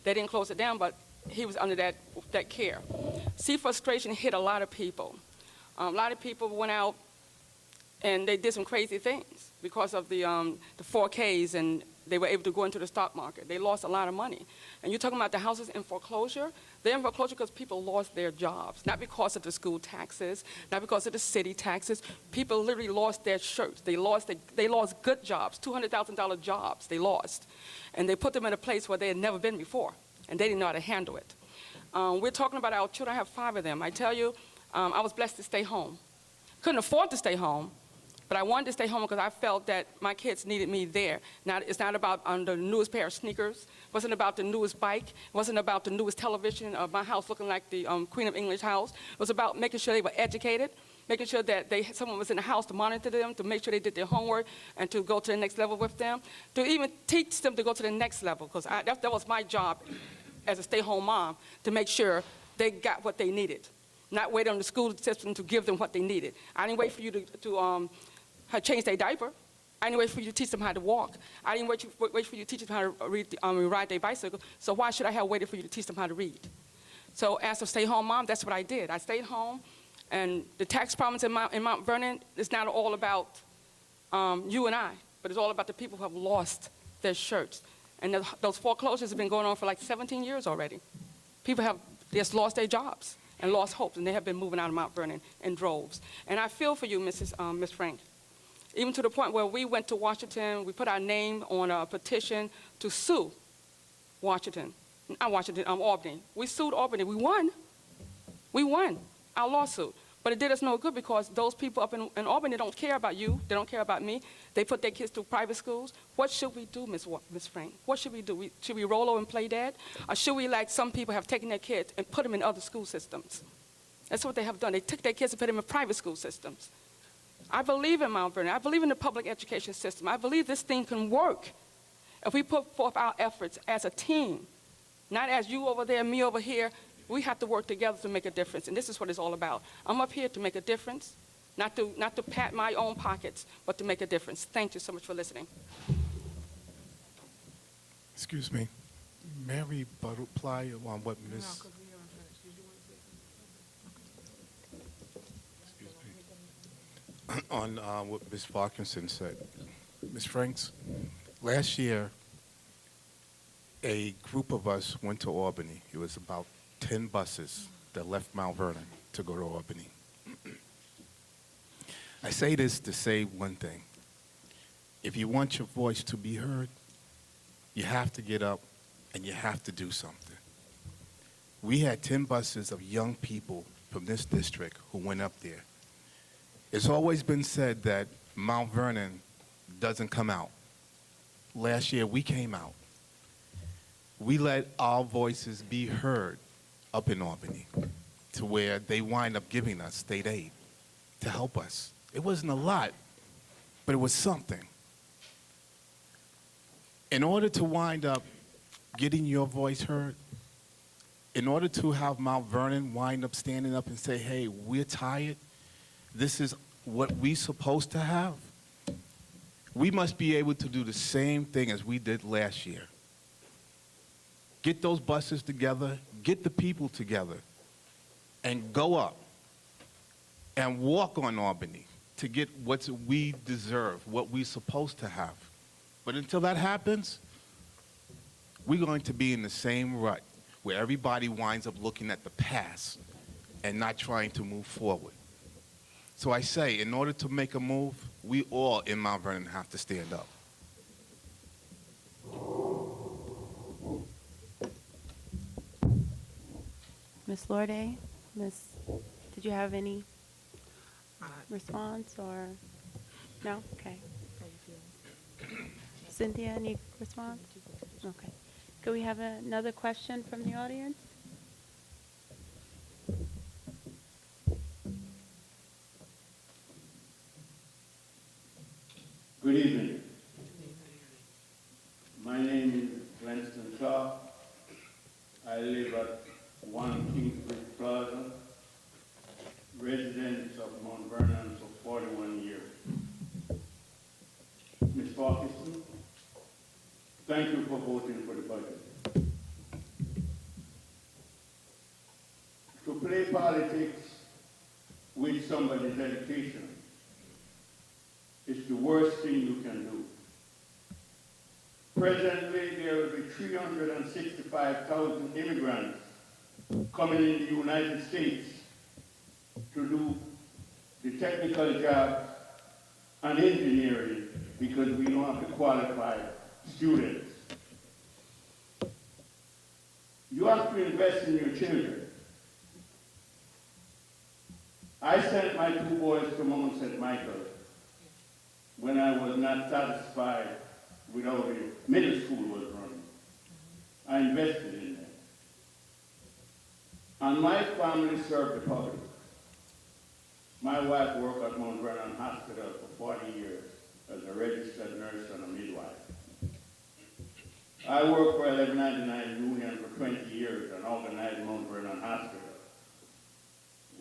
They didn't close it down, but he was under that care. See, frustration hit a lot of people. A lot of people went out and they did some crazy things because of the 4Ks, and they were able to go into the stock market. They lost a lot of money. And you're talking about the houses in foreclosure? They're in foreclosure because people lost their jobs, not because of the school taxes, not because of the city taxes. People literally lost their shirts. They lost good jobs, $200,000 jobs they lost. And they put them in a place where they had never been before, and they didn't know how to handle it. We're talking about our children. I have 5 of them. I tell you, I was blessed to stay home. Couldn't afford to stay home, but I wanted to stay home because I felt that my kids needed me there. Now, it's not about the newest pair of sneakers. It wasn't about the newest bike. It wasn't about the newest television of my house looking like the Queen of English house. It was about making sure they were educated, making sure that someone was in the house to monitor them, to make sure they did their homework, and to go to the next level with them, to even teach them to go to the next level, because that was my job as a stay-home mom, to make sure they got what they needed, not wait on the school system to give them what they needed. I didn't wait for you to change their diaper. I didn't wait for you to teach them how to walk. I didn't wait for you to teach them how to ride their bicycle. So why should I have waited for you to teach them how to read? So as a stay-home mom, that's what I did. I stayed home, and the tax problems in Mount Vernon is not all about you and I, but it's all about the people who have lost their shirts. And those foreclosures have been going on for like 17 years already. People have just lost their jobs and lost hope, and they have been moving out of Mount Vernon in droves. And I feel for you, Miss Frank. Even to the point where we went to Washington, we put our name on a petition to sue Albany. We sued Albany. We won. We won our lawsuit. But it did us no good, because those people up in Albany don't care about you. They don't care about me. They put their kids through private schools. What should we do, Miss Frank? What should we do? Should we roll over and play dead? Or should we, like some people have taken their kids and put them in other school systems? That's what they have done. They took their kids and put them in private school systems. I believe in Mount Vernon. I believe in the public education system. I believe this thing can work if we put forth our efforts as a team, not as you over there, me over here. We have to work together to make a difference, and this is what it's all about. I'm up here to make a difference, not to pat my own pockets, but to make a difference. Thank you so much for listening. Excuse me. May I reply on what Ms. On what Ms. Parkinson said. Ms. Franks, last year, a group of us went to Albany. It was about 10 buses that left Mount Vernon to go to Albany. I say this to say one thing. If you want your voice to be heard, you have to get up and you have to do something. We had 10 buses of young people from this district who went up there. It's always been said that Mount Vernon doesn't come out. Last year, we came out. We let our voices be heard up in Albany, to where they wind up giving us state aid to help us. It wasn't a lot, but it was something. in order to wind up getting your voice heard, in order to have Mount Vernon wind up standing up and say, hey, we're tired, this is what we're supposed to have, we must be able to do the same thing as we did last year. Get those buses together, get the people together, and go up and walk on Albany to get what we deserve, what we're supposed to have. But until that happens, we're going to be in the same rut where everybody winds up looking at the past and not trying to move forward. So I say, in order to make a move, we all in Mount Vernon have to stand up. Ms. Lorde, did you have any response or, no? Okay. Cynthia, any response? Okay. Could we have another question from the audience? Good evening. My name is Langston Clark. I live at 1 Kingsbridge Plaza, resident of Mount Vernon for 41 years. Ms. Parkinson, thank you for voting for the budget. To play politics with somebody's education is the worst thing you can do. Presently, there will be 365,000 immigrants coming in the United States to do the technical jobs and engineering because we don't have the qualified students. You have to invest in your children. I sent my 2 boys to Mount St. Michael when I was not satisfied with how the middle school was running. I invested in them. And my family served the public. My wife worked at Mount Vernon Hospital for 40 years as a registered nurse and a midwife. I worked for 1199 Union for 20 years and organized Mount Vernon Hospital.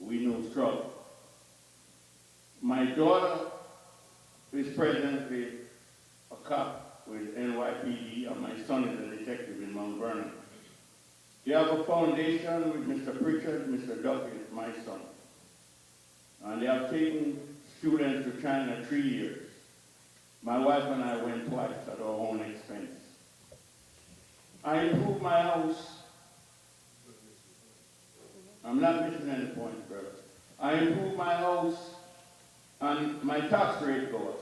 We know struggle. My daughter is presently a cop with NYPD, and my son is a detective in Mount Vernon. They have a foundation with Mr. Pritchard, Mr. Duffy, my son. And they have taken students to China 3 years. My wife and I went twice at our own expense. I improved my house. I'm not missing any points, brother. I improved my house and my tax rate go up.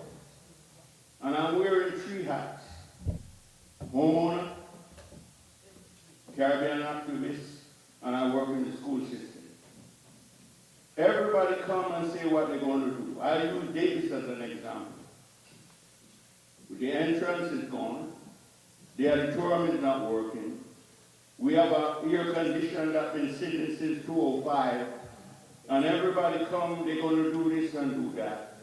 And I'm wearing 3 hats. Homeowner, Caribbean activist, and I work in the school system. Everybody come and say what they're going to do. I use Davis as an example. The entrance is gone. The auditorium is not working. We have an air conditioner that's been sitting since 2005. And everybody come, they're going to do this and do that.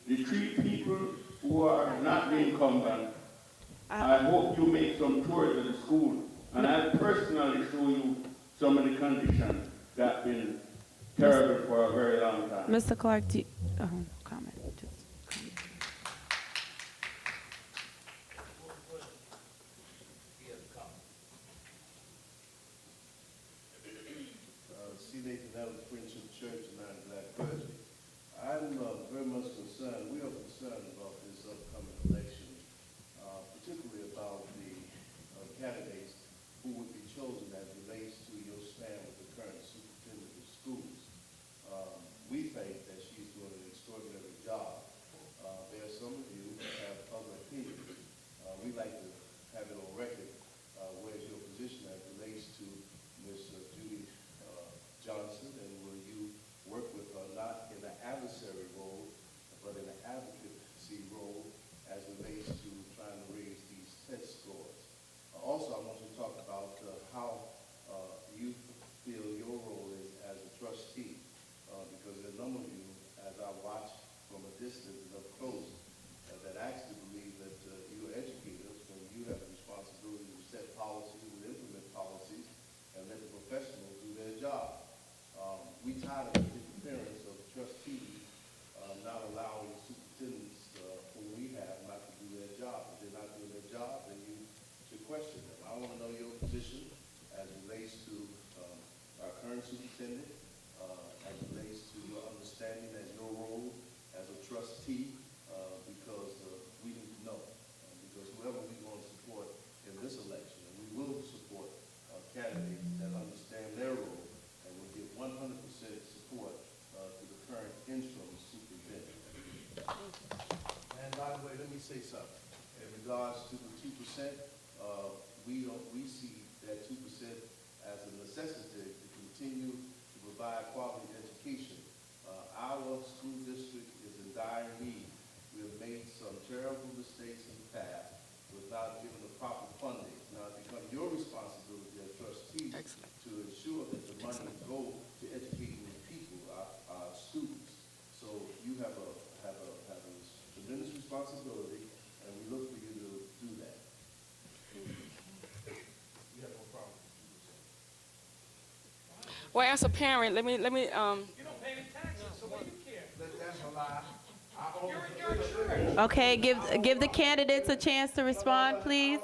The 3 people who are not the incumbent, I hope you make some tours of the school. And I'll personally show you some of the conditions that have been terrible for a very long time. Mr. Clark, do you, comment. Just comment. See, Nathan, that was Friendship Church and I'm Black Jersey. I'm very much concerned, we are concerned about this upcoming election, particularly about the candidates who would be chosen as relates to your stand with the current superintendent of schools. We think that she's doing an extraordinary job, then you should question them. I want to know your position as it relates to our current superintendent, as it relates to your understanding as your role as a trustee, because we need to know. Because whoever we're going to support in this election, and we will support candidates that understand their role and will give 100% support to the current interim superintendent. And by the way, let me say something. In regards to the 2%, we see that 2% as a necessity to continue to provide quality education. Our school district is in dire need. We have made some terrible mistakes in the past without giving the proper funding. Now it becomes your responsibility as trustee to ensure that the money go to educating the people, our students. So you have a tremendous responsibility, and we look for you to do that. You have no problem. Well, as a parent, let me. You don't pay any taxes, so what do you care? That's a lie. You're in your church. Okay, give the candidates a chance to respond, please.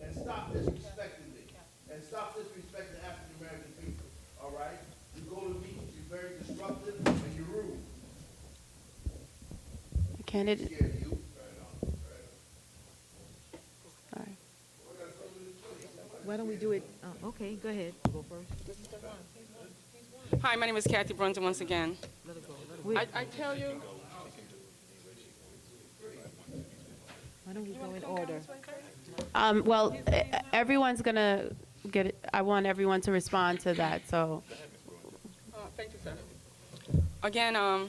And stop disrespecting me. And stop disrespecting African American people. All right? You go to meetings, you're very disruptive, and you're rude. Candidate. Scared of you. All right. Why don't we do it, okay, go ahead, go first. Hi, my name is Kathy Brunson once again. Let it go, let it go. I tell you. Why don't we go in order? Well, everyone's gonna get it. I want everyone to respond to that, so. Thank you, sir. Again,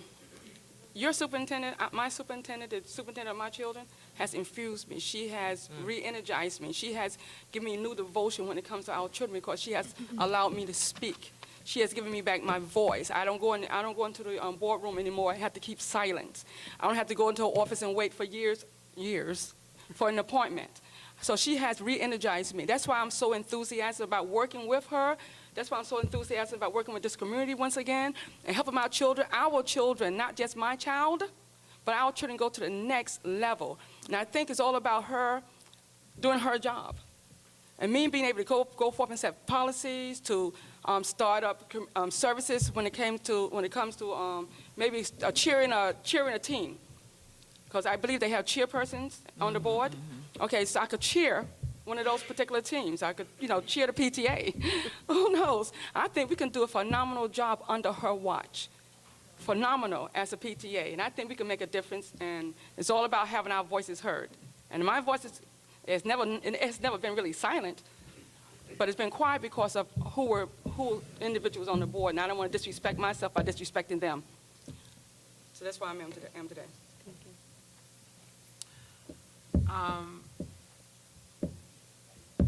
your superintendent, my superintendent, the superintendent of my children, has infused me. She has re-energized me. She has given me new devotion when it comes to our children because she has allowed me to speak. She has given me back my voice. I don't go into the boardroom anymore. I have to keep silent. I don't have to go into her office and wait for years for an appointment. So she has re-energized me. That's why I'm so enthusiastic about working with her. That's why I'm so enthusiastic about working with this community once again and helping our children, not just my child, but our children go to the next level. And I think it's all about her doing her job. And me being able to go forth and set policies to start up services when it comes to maybe cheering a team. Because I believe they have chairpersons on the board. Okay, so I could cheer one of those particular teams. I could, cheer the PTA. Who knows? I think we can do a phenomenal job under her watch. Phenomenal as a PTA. And I think we can make a difference. And it's all about having our voices heard. And my voice it's never been really silent, but it's been quiet because of who individuals on the board. And I don't want to disrespect myself by disrespecting them. So that's why I am today.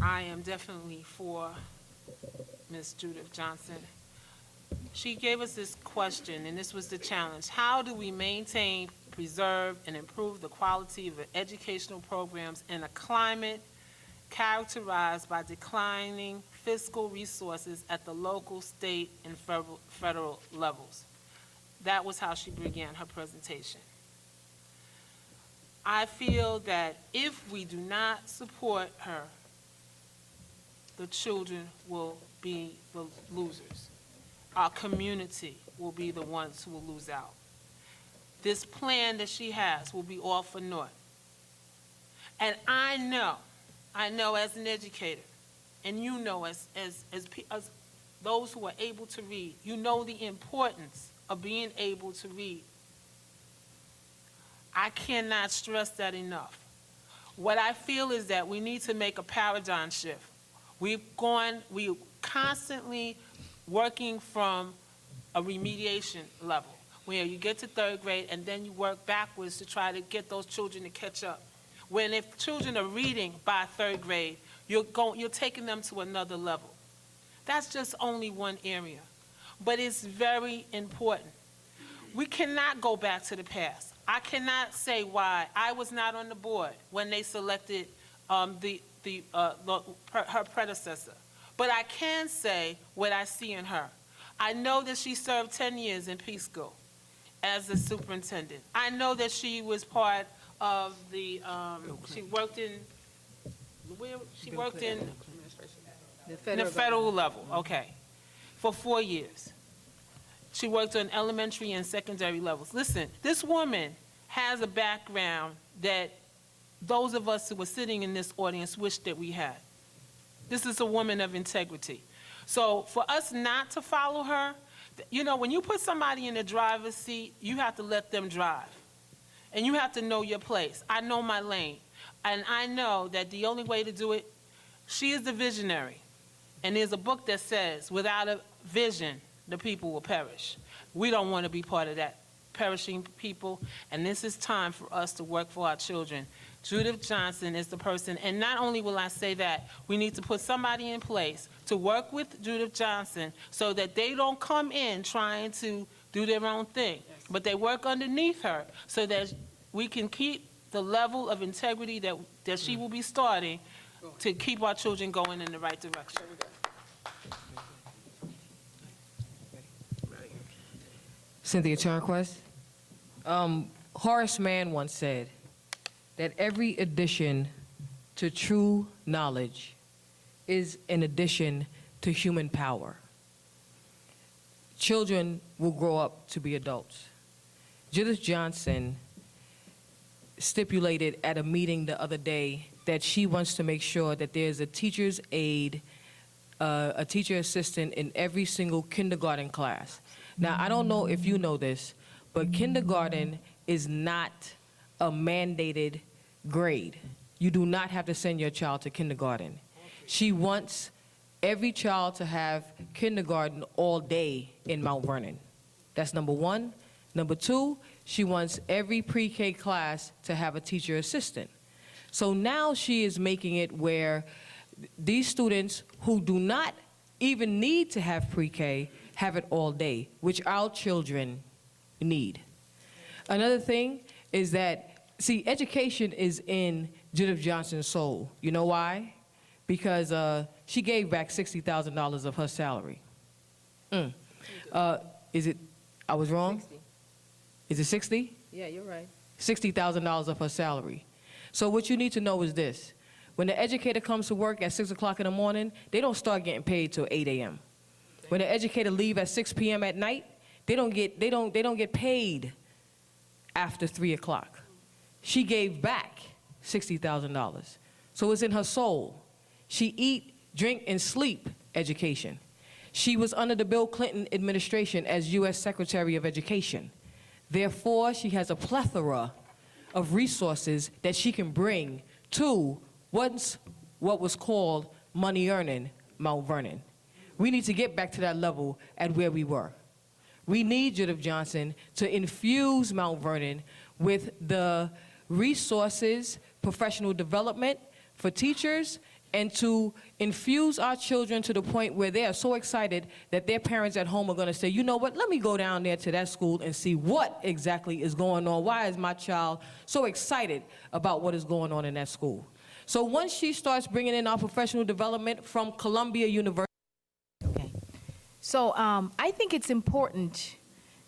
I am definitely for Ms. Judith Johnson. She gave us this question, and this was the challenge. How do we maintain, preserve, and improve the quality of educational programs in a climate characterized by declining fiscal resources at the local, state, and federal levels? That was how she began her presentation. I feel that if we do not support her, the children will be the losers. Our community will be the ones who will lose out. This plan that she has will be all for naught. And I know as an educator, and you know as those who are able to read, you know the importance of being able to read. I cannot stress that enough. What I feel is that we need to make a paradigm shift. We're constantly working from a remediation level, where you get to third grade and then you work backwards to try to get those children to catch up. When if children are reading by third grade, you're taking them to another level. That's just only one area, but it's very important. We cannot go back to the past. I cannot say why I was not on the board when they selected her predecessor. But I can say what I see in her. I know that she served 10 years in Peace School as the superintendent. I know that she was part of the, she worked in where, she worked in The the federal level, okay, for 4 years. She worked on elementary and secondary levels. Listen, this woman has a background that those of us who were sitting in this audience wish that we had. This is a woman of integrity. So for us not to follow her, you know, when you put somebody in the driver's seat, you have to let them drive. And you have to know your place. I know my lane. And I know that the only way to do it, she is the visionary. And there's a book that says, without a vision, the people will perish. We don't want to be part of that perishing people, and this is time for us to work for our children. Judith Johnson is the person, and not only will I say that, we need to put somebody in place to work with Judith Johnson so that they don't come in trying to do their own thing, but they work underneath her so that we can keep the level of integrity that she will be starting to keep our children going in the right direction. Cynthia Turnquest. Horace Mann once said that every addition to true knowledge is an addition to human power. Children will grow up to be adults. Judith Johnson stipulated at a meeting the other day that she wants to make sure that there's a teacher's aide, a teacher assistant in every single kindergarten class. Now, I don't know if you know this, but kindergarten is not a mandated grade. You do not have to send your child to kindergarten. She wants every child to have kindergarten all day in Mount Vernon. That's number one. Number two, she wants every pre-K class to have a teacher assistant. So now she is making it where these students who do not even need to have pre-K have it all day, which our children need. Another thing is that, see, education is in Judith Johnson's soul. You know why? Because she gave back $60,000 of her salary. Is it, I was wrong? 60. Is it 60? Yeah, you're right. $60,000 of her salary. So what you need to know is this. When the educator comes to work at 6 o'clock in the morning, they don't start getting paid till 8 a.m. When the educator leave at 6 p.m. at night, they don't get paid after 3 o'clock. She gave back $60,000. So it's in her soul. She eat, drink, and sleep education. She was under the Bill Clinton administration as U.S. Secretary of Education. Therefore, she has a plethora of resources that she can bring to what was called money-earning Mount Vernon. We need to get back to that level at where we were. We need Judith Johnson to infuse Mount Vernon with the resources, professional development for teachers, and to infuse our children to the point where they are so excited that their parents at home are going to say, you know what, let me go down there to that school and see what exactly is going on. Why is my child so excited about what is going on in that school? So once she starts bringing in our professional development from Columbia University. Okay. So I think it's important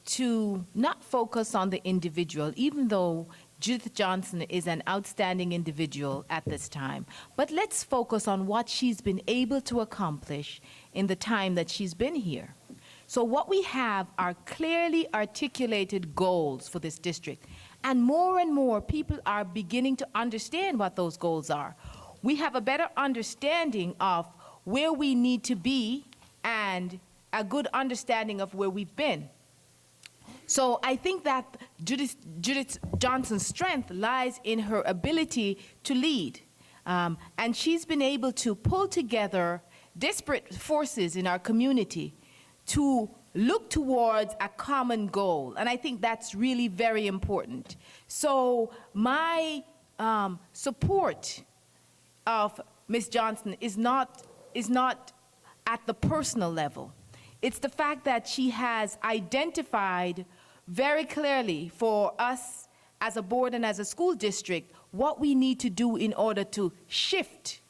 to not focus on the individual, even though Judith Johnson is an outstanding individual at this time. But let's focus on what she's been able to accomplish in the time that she's been here. So what we have are clearly articulated goals for this district. And more people are beginning to understand what those goals are. We have a better understanding of where we need to be and a good understanding of where we've been. So I think that Judith Johnson's strength lies in her ability to lead. And she's been able to pull together disparate forces in our community to look towards a common goal. And I think that's really very important. So my support of Ms. Johnson is not at the personal level. It's the fact that she has identified very clearly for us as a board and as a school district what we need to do in order to shift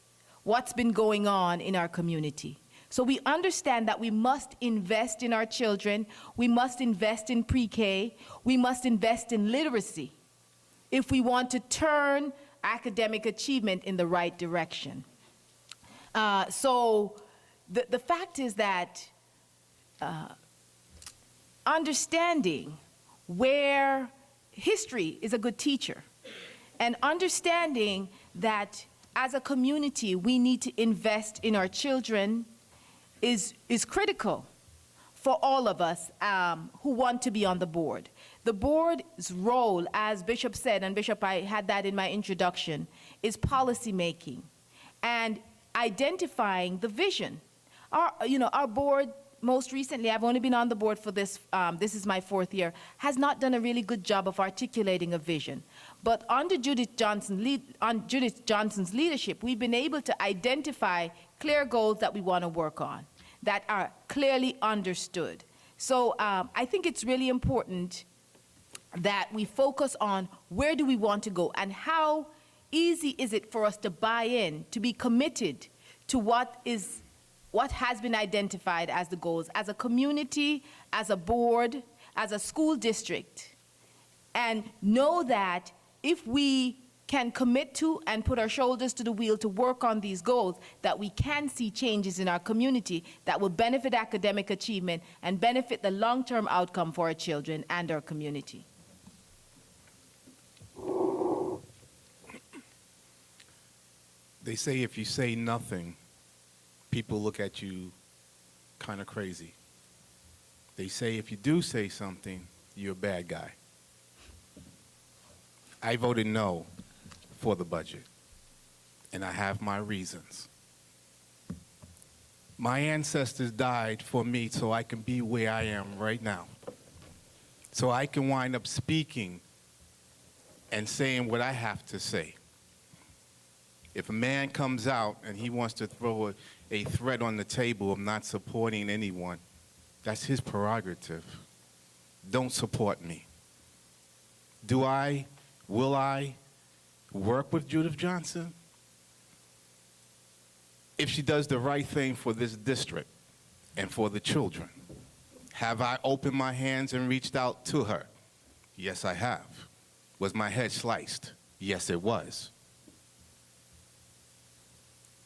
what's been going on in our community. So we understand that we must invest in our children, we must invest in pre-K, we must invest in literacy if we want to turn academic achievement in the right direction. So the fact is that understanding where history is a good teacher, and understanding that as a community we need to invest in our children is critical for all of us who want to be on the board. The board's role, as Bishop said, and Bishop, I had that in my introduction, is policy making and identifying the vision. Our board, most recently, I've only been on the board for this, this is my 4th year, has not done a really good job of articulating a vision. But under Judith Johnson's leadership, we've been able to identify clear goals that we want to work on, that are clearly understood. So I think it's really important that we focus on where do we want to go and how easy is it for us to buy in, to be committed to what has been identified as the goals, as a community, as a board, as a school district, and know that if we can commit to and put our shoulders to the wheel to work on these goals, that we can see changes in our community that will benefit academic achievement and benefit the long-term outcome for our children and our community. They say if you say nothing, people look at you kind of crazy. They say if you do say something, you're a bad guy. I voted no for the budget, and I have my reasons. My ancestors died for me so I can be where I am right now. So I can wind up speaking and saying what I have to say. If a man comes out and he wants to throw a threat on the table of not supporting anyone, that's his prerogative. Don't support me. Will I work with Judith Johnson? If she does the right thing for this district and for the children. Have I opened my hands and reached out to her? Yes, I have. Was my head sliced? Yes, it was.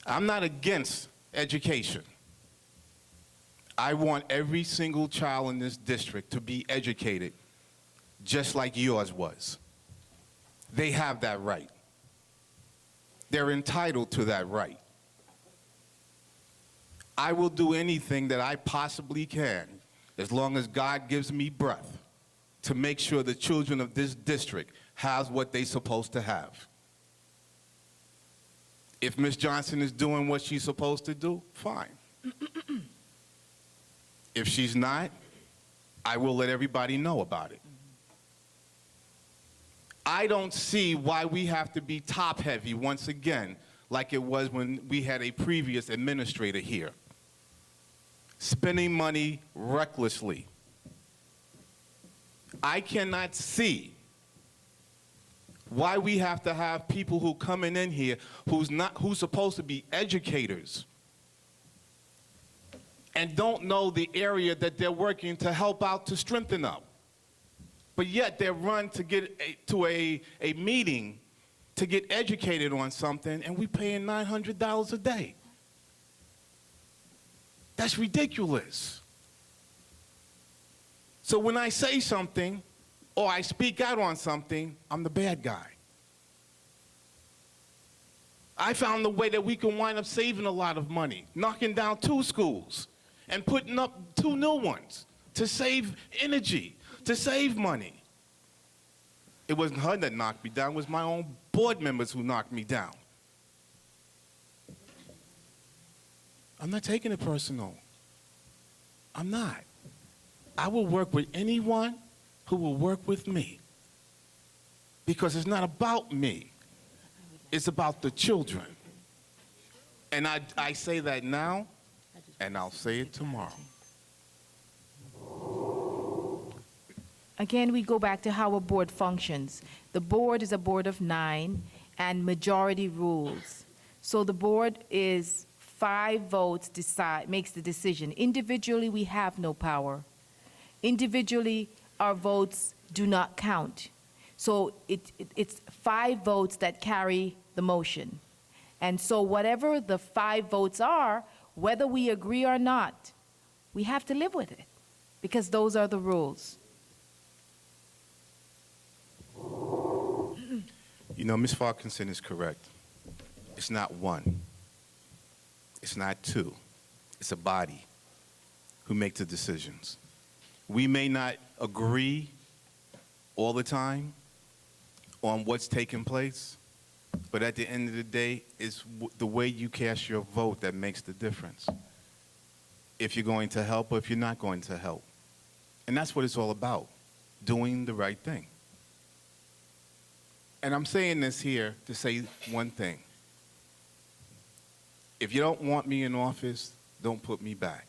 I'm not against education. I want every single child in this district to be educated just like yours was. They have that right. They're entitled to that right. I will do anything that I possibly can, as long as God gives me breath, to make sure the children of this district have what they're supposed to have. If Ms. Johnson is doing what she's supposed to do, fine. If she's not, I will let everybody know about it. I don't see why we have to be top-heavy once again, like it was when we had a previous administrator here. Spending money recklessly. I cannot see why we have to have people who coming in here who's supposed to be educators and don't know the area that they're working to help out to strengthen up. But yet they run to get to a meeting to get educated on something, and we paying $900 a day. That's ridiculous. So when I say something or I speak out on something, I'm the bad guy. I found the way that we can wind up saving a lot of money, knocking down 2 schools and putting up 2 new ones to save energy, to save money. It wasn't her that knocked me down, it was my own board members who knocked me down. I'm not taking it personal. I'm not. I will work with anyone who will work with me. Because it's not about me. It's about the children. And I say that now, and I'll say it tomorrow. Again, we go back to how a board functions. The board is a board of 9, and majority rules. So the board is 5 votes makes the decision. Individually, we have no power. Individually, our votes do not count. So it's 5 votes that carry the motion. And so whatever the 5 votes are, whether we agree or not, we have to live with it, because those are the rules. You know, Ms. Farquharson is correct. It's not 1. It's not 2. It's a body who makes the decisions. We may not agree all the time on what's taking place, but at the end of the day, it's the way you cast your vote that makes the difference. If you're going to help or if you're not going to help. And that's what it's all about, doing the right thing. And I'm saying this here to say one thing. If you don't want me in office, don't put me back.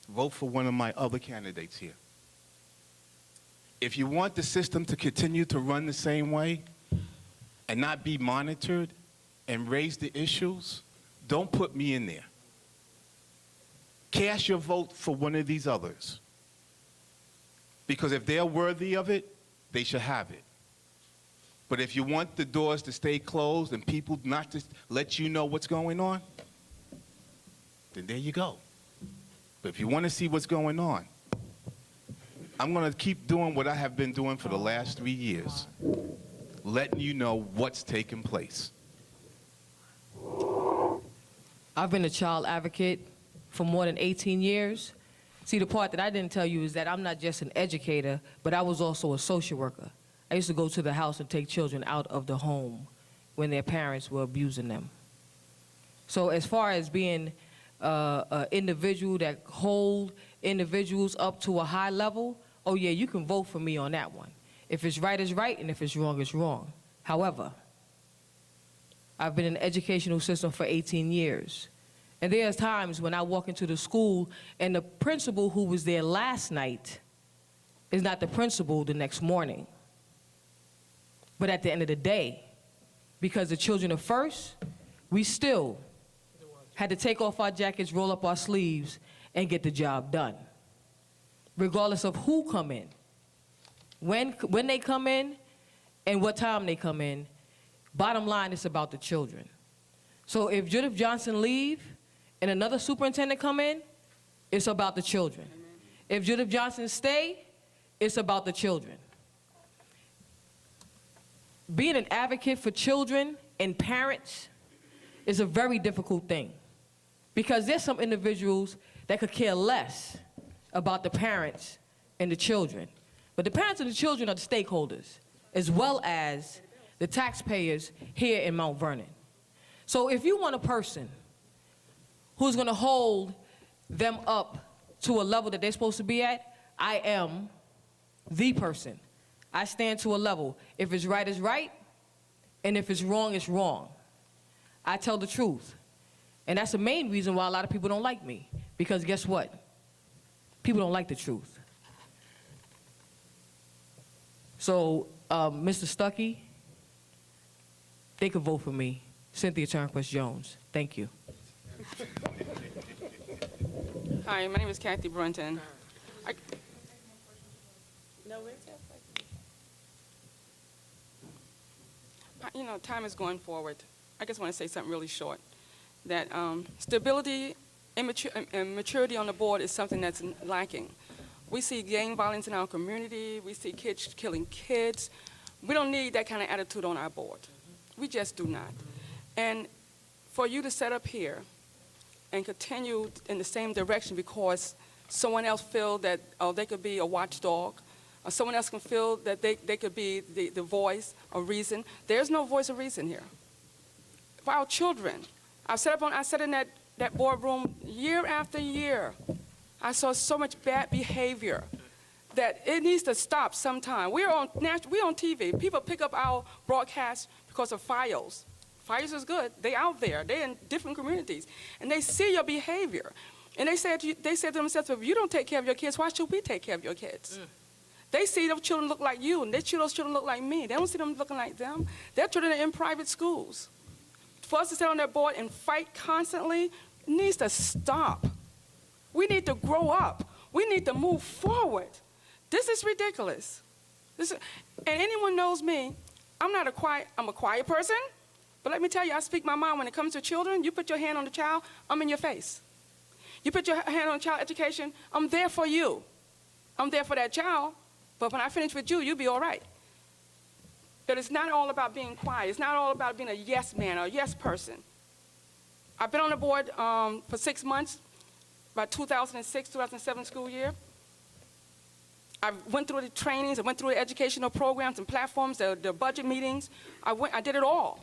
Vote for one of my other candidates here. If you want the system to continue to run the same way and not be monitored and raise the issues, don't put me in there. Cast your vote for one of these others. Because if they're worthy of it, they should have it. But if you want the doors to stay closed and people not to let you know what's going on, then there you go. But if you want to see what's going on, I'm going to keep doing what I have been doing for the last 3 years, letting you know what's taking place. I've been a child advocate for more than 18 years. See, the part that I didn't tell you is that I'm not just an educator, but I was also a social worker. I used to go to the house and take children out of the home when their parents were abusing them. So as far as being an individual that hold individuals up to a high level, oh yeah, you can vote for me on that one. If it's right, it's right, and if it's wrong, it's wrong. However, I've been in the educational system for 18 years. And there's times when I walk into the school and the principal who was there last night is not the principal the next morning. But at the end of the day, because the children are first, we still had to take off our jackets, roll up our sleeves, and get the job done. Regardless of who come in, when they come in, and what time they come in, bottom line, it's about the children. So if Judith Johnson leave and another superintendent come in, it's about the children. If Judith Johnson stay, it's about the children. Being an advocate for children and parents is a very difficult thing, because there's some individuals that could care less about the parents and the children. But the parents and the children are the stakeholders, as well as the taxpayers here in Mount Vernon. So if you want a person who's going to hold them up to a level that they're supposed to be at, I am the person. I stand to a level. If it's right, it's right, and if it's wrong, it's wrong. I tell the truth. And that's the main reason why a lot of people don't like me, because guess what? People don't like the truth. So, Mr. Stuckey, they could vote for me. Cynthia Turnquist Jones. Thank you. Hi, my name is Kathy Brunton. You know, time is going forward. I just want to say something really short. That stability and maturity on the board is something that's lacking. We see gang violence in our community. We see kids killing kids. We don't need that kind of attitude on our board. We just do not. And for you to set up here and continue in the same direction because someone else feels that they could be a watchdog, or someone else can feel that they could be the voice of reason. There's no voice of reason here. For our children, I sat in that boardroom year after year. I saw so much bad behavior that it needs to stop sometime. We're on TV. People pick up our broadcast because of files. Files is good. They out there. They're in different communities. And they see your behavior. And they say to themselves, if you don't take care of your kids, why should we take care of your kids? They see those children look like you, and those children look like me. They don't see them looking like them. Their children are in private schools. For us to sit on that board and fight constantly, it needs to stop. We need to grow up. We need to move forward. This is ridiculous. And anyone knows me, I'm a quiet person, but let me tell you, I speak my mind when it comes to children. You put your hand on the child, I'm in your face. You put your hand on child education, I'm there for you. I'm there for that child, but when I finish with you, you'll be all right. But it's not all about being quiet. It's not all about being a yes man or a yes person. I've been on the board for 6 months, about 2006, 2007 school year. I went through the trainings, I went through the educational programs and platforms, the budget meetings. I did it all.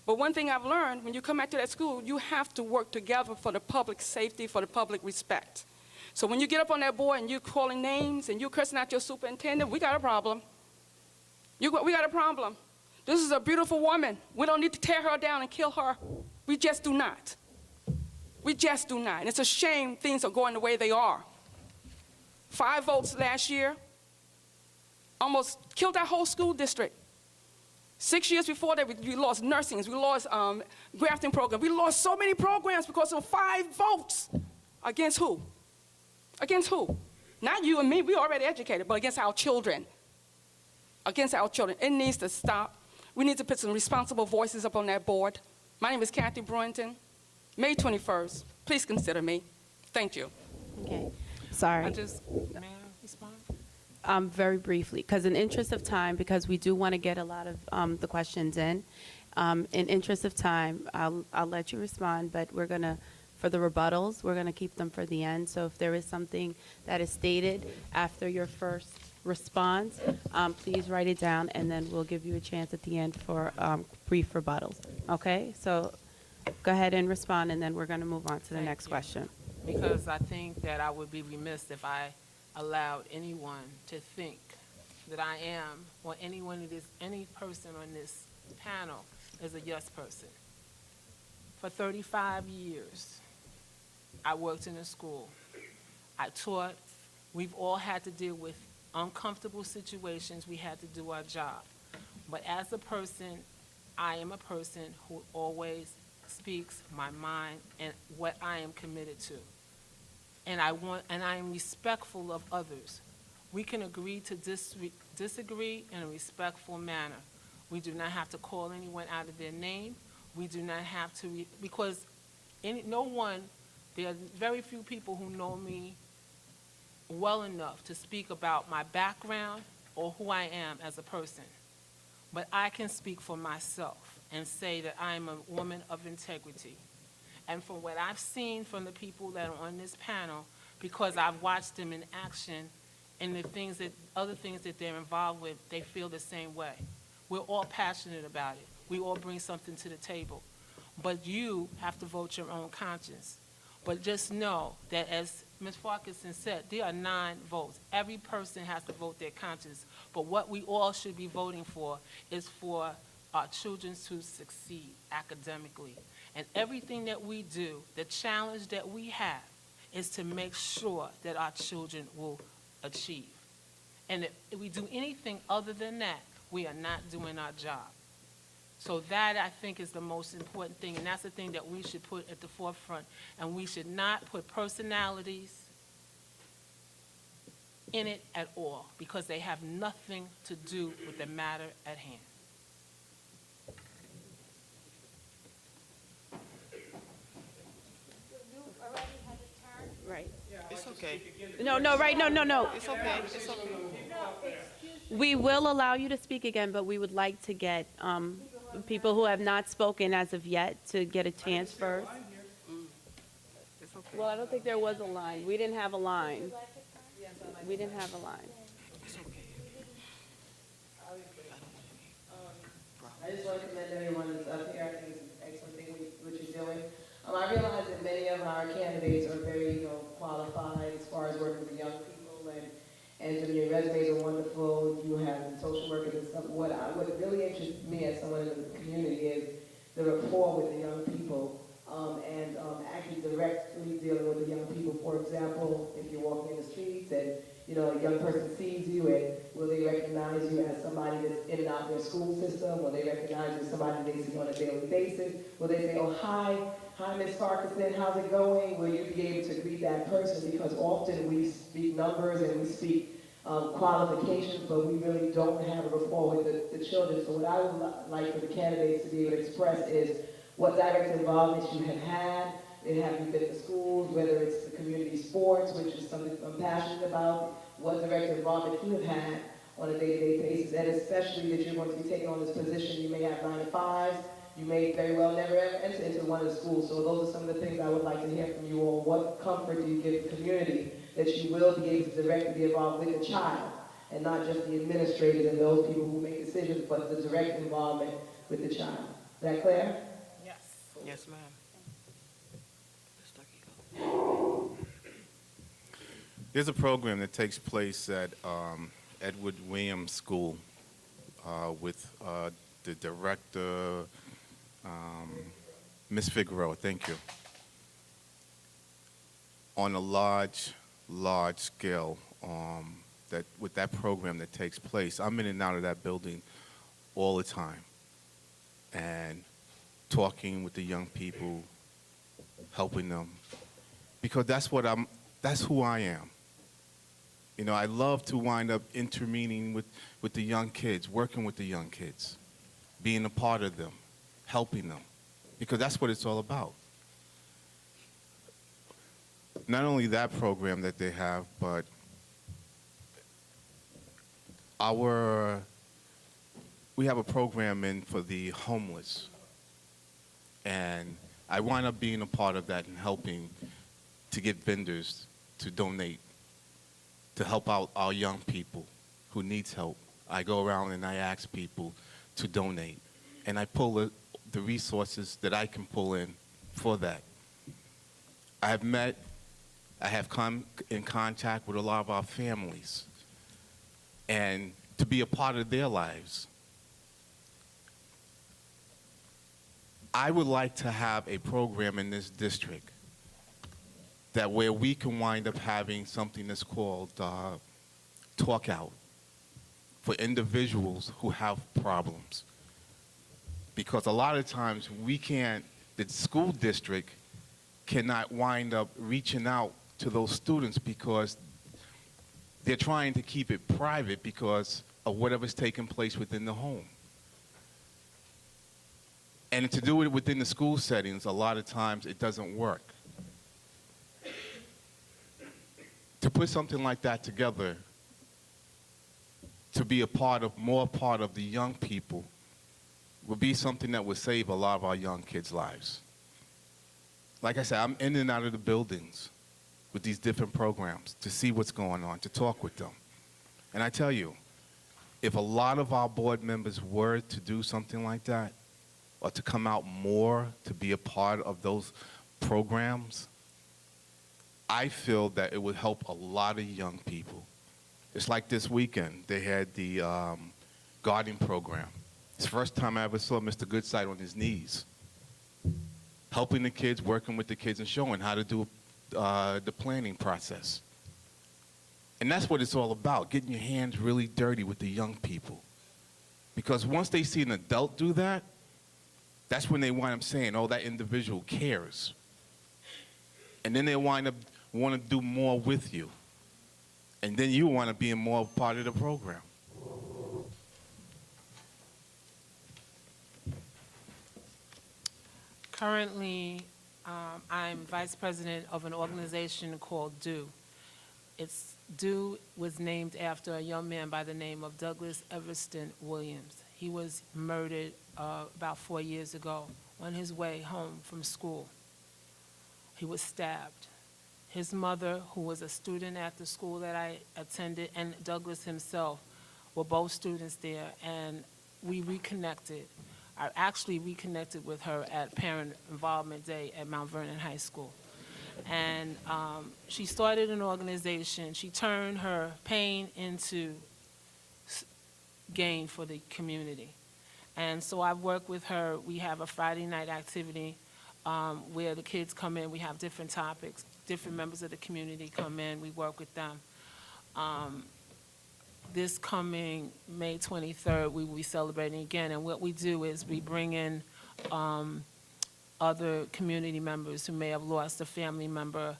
But one thing I've learned, when you come back to that school, you have to work together for the public safety, for the public respect. So when you get up on that board and you're calling names and you're cursing out your superintendent, we got a problem. We got a problem. This is a beautiful woman. We don't need to tear her down and kill her. We just do not. We just do not. And it's a shame things are going the way they are. 5 votes last year almost killed our whole school district. 6 years before that, we lost nursing, we lost grafting program. We lost so many programs because of 5 votes. Against who? Against who? Not you and me, we already educated, but against our children. Against our children. It needs to stop. We need to put some responsible voices up on that board. My name is Kathy Brewington. May 21st. Please consider me. Thank you. Okay. Sorry. May I respond? Very briefly, because in interest of time, because we do want to get a lot of the questions in interest of time, I'll let you respond, but we're going to, for the rebuttals, we're going to keep them for the end. So if there is something that is stated after your first response, please write it down, and then we'll give you a chance at the end for brief rebuttals. Okay? So go ahead and respond, and then we're going to move on to the next question. Because I think that I would be remiss if I allowed anyone to think that I am, or any person on this panel is a yes person. For 35 years, I worked in a school. I taught. We've all had to deal with uncomfortable situations. We had to do our job. But as a person, I am a person who always speaks my mind and what I am committed to. And I am respectful of others. We can agree to disagree in a respectful manner. We do not have to call anyone out of their name. We do not have to, because there are very few people who know me well enough to speak about my background or who I am as a person. But I can speak for myself and say that I am a woman of integrity. And from what I've seen from the people that are on this panel, because I've watched them in action and other things that they're involved with, they feel the same way. We're all passionate about it. We all bring something to the table. But you have to vote your own conscience. But just know that, as Ms. Farquharson said, there are 9 votes. Every person has to vote their conscience. But what we all should be voting for is for our children to succeed academically. And everything that we do, the challenge that we have, is to make sure that our children will achieve. And if we do anything other than that, we are not doing our job. So that, I think, is the most important thing, and that's the thing that we should put at the forefront. And we should not put personalities in it at all, because they have nothing to do with the matter at hand. Right. It's okay. No, right, no. It's okay. It's okay. We will allow you to speak again, but we would like to get people who have not spoken as of yet to get a chance first. It's okay. Well, I don't think there was a line. We didn't have a line. We didn't have a line. It's okay. I just want to commend everyone that's up here. I think it's an excellent thing what you're doing. I realize that many of our candidates are very, qualified as far as working with young people, and your resumes are wonderful. You have social workers and stuff. What really interests me as someone in the community is the rapport with the young people, and actually directly dealing with the young people. For example, if you're walking in the streets and a young person sees you, and will they recognize you as somebody that's in and out of their school system? Will they recognize you as somebody they see on a daily basis? Will they say, oh, hi, Ms. Farquharson, how's it going? Will you be able to greet that person? Because often we speak numbers and we speak qualifications, but we really don't have a rapport with the children. So what I would like for the candidates to be able to express is what direct involvement you have had, and have you been to schools, whether it's the community sports, which is something I'm passionate about, what direct involvement you have had on a day-to-day basis, and especially that you're going to be taking on this position. You may have 9 to 5s, you may very well never ever enter into one of the schools. So those are some of the things I would like to hear from you all. What comfort do you give the community that you will be able to directly be involved with the child, and not just the administrators and those people who make decisions, but the direct involvement with the child. Is that clear? Yes. Yes, ma'am. There's a program that takes place at Edward Williams School with the director, Ms. Figueroa, thank you, on a large scale. That with that program that takes place, I'm in and out of that building all the time, and talking with the young people, helping them, because that's who I am. You know, I love to wind up intervening with the young kids, working with the young kids, being a part of them, helping them, because that's what it's all about. Not only that program that they have, but we have a program in for the homeless, and I wind up being a part of that and helping to get vendors to donate, to help out our young people who needs help. I go around and I ask people to donate, and I pull the resources that I can pull in for that. I have come in contact with a lot of our families, and to be a part of their lives. I would like to have a program in this district that where we can wind up having something that's called Talk Out for individuals who have problems. Because a lot of times the school district cannot wind up reaching out to those students because they're trying to keep it private because of whatever's taking place within the home. And to do it within the school settings, a lot of times it doesn't work. To put something like that together, to be more part of the young people, would be something that would save a lot of our young kids' lives. Like I said, I'm in and out of the buildings with these different programs to see what's going on, to talk with them. And I tell you, if a lot of our board members were to do something like that, or to come out more to be a part of those programs, I feel that it would help a lot of young people. It's like this weekend, they had the gardening program. It's the first time I ever saw Mr. Goodside on his knees, helping the kids, working with the kids, and showing how to do the planning process. And that's what it's all about, getting your hands really dirty with the young people. Because once they see an adult do that, that's when they wind up saying, oh, that individual cares. And then they wind up want to do more with you. And then you want to be a more part of the program. Currently, I'm vice president of an organization called DO. DO was named after a young man by the name of Douglas Everston Williams. He was murdered about 4 years ago on his way home from school. He was stabbed. His mother, who was a student at the school that I attended, and Douglas himself were both students there, and we reconnected. I actually reconnected with her at Parent Involvement Day at Mount Vernon High School. And she started an organization. She turned her pain into gain for the community. And so I work with her. We have a Friday night activity where the kids come in. We have different topics. Different members of the community come in. We work with them. This coming May 23rd, we will be celebrating again. And what we do is we bring in other community members who may have lost a family member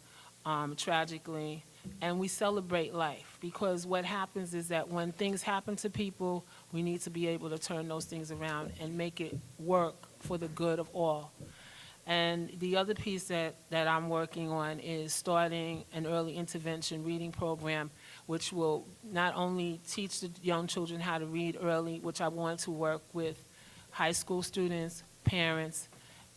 tragically, and we celebrate life, because what happens is that when things happen to people, we need to be able to turn those things around and make it work for the good of all. And the other piece that I'm working on is starting an early intervention reading program, which will not only teach the young children how to read early, which I want to work with high school students, parents,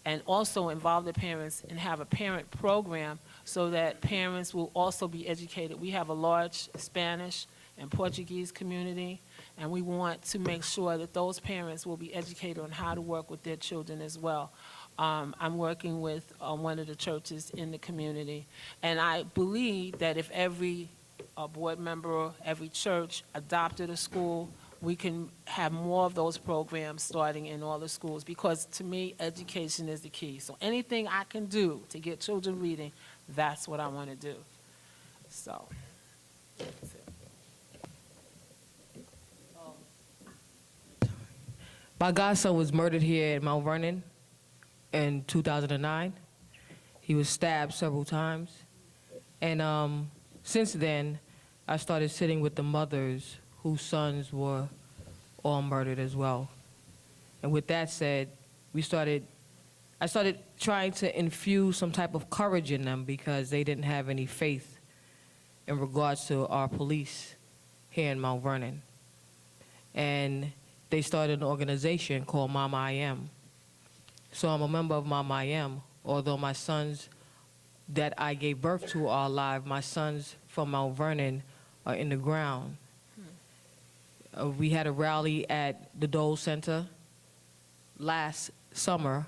and also involve the parents and have a parent program so that parents will also be educated. We have a large Spanish and Portuguese community, and we want to make sure that those parents will be educated on how to work with their children as well. I'm working with one of the churches in the community, and I believe that if every board member, every church adopted a school, we can have more of those programs starting in all the schools, because to me, education is the key. So anything I can do to get children reading, that's what I want to do. So, that's it. My godson was murdered here at Mount Vernon in 2009. He was stabbed several times. And since then, I started sitting with the mothers whose sons were all murdered as well. And with that said, I started trying to infuse some type of courage in them, because they didn't have any faith in regards to our police here in Mount Vernon. And they started an organization called Mama I Am. So I'm a member of Mama I Am, although my sons that I gave birth to are alive. My sons from Mount Vernon are in the ground. We had a rally at the Dole Center last summer.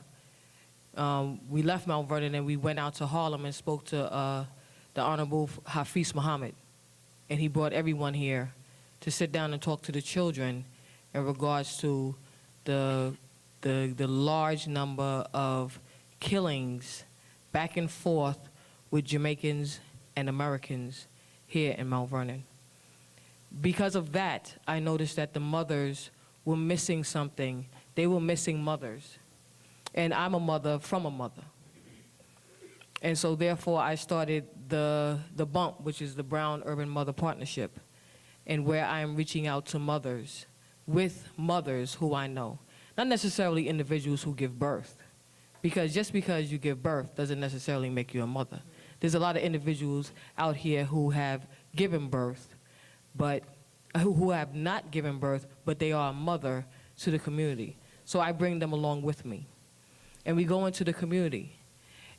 We left Mount Vernon and we went out to Harlem and spoke to the Honorable Hafiz Muhammad. And he brought everyone here to sit down and talk to the children in regards to the large number of killings back and forth with Jamaicans and Americans here in Mount Vernon. Because of that, I noticed that the mothers were missing something. They were missing mothers. And I'm a mother from a mother. And so therefore I started the BUMP, which is the Brown Urban Mother Partnership, and where I am reaching out to mothers with mothers who I know. Not necessarily individuals who give birth, because just because you give birth doesn't necessarily make you a mother. There's a lot of individuals out here who have given birth, but who have not given birth, but they are a mother to the community. So I bring them along with me. And we go into the community,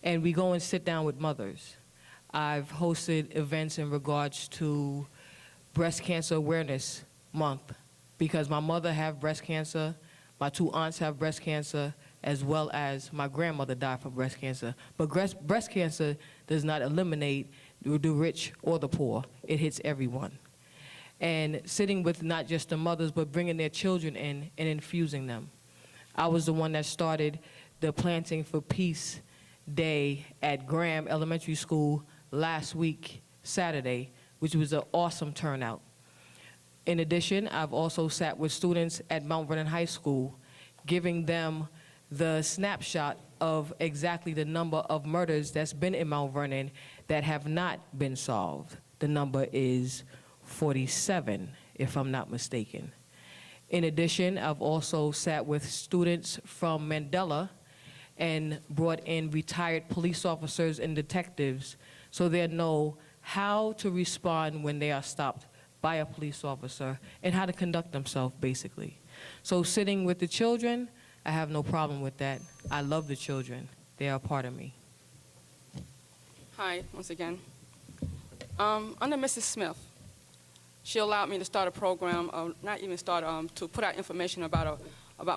and we go and sit down with mothers. I've hosted events in regards to Breast Cancer Awareness Month, because my mother have breast cancer, my two aunts have breast cancer, as well as my grandmother died from breast cancer. But breast cancer does not eliminate the rich or the poor. It hits everyone. And sitting with not just the mothers, but bringing their children in and infusing them. I was the one that started the Planting for Peace Day at Graham Elementary School last week, Saturday, which was an awesome turnout. In addition, I've also sat with students at Mount Vernon High School, giving them the snapshot of exactly the number of murders that's been in Mount Vernon that have not been solved. The number is 47, if I'm not mistaken. In addition, I've also sat with students from Mandela and brought in retired police officers and detectives so they know how to respond when they are stopped by a police officer and how to conduct themselves, basically. So sitting with the children, I have no problem with that. I love the children. They are a part of me. Hi, once again. Under Mrs. Smith, she allowed me to start a program, not even start, to put out information about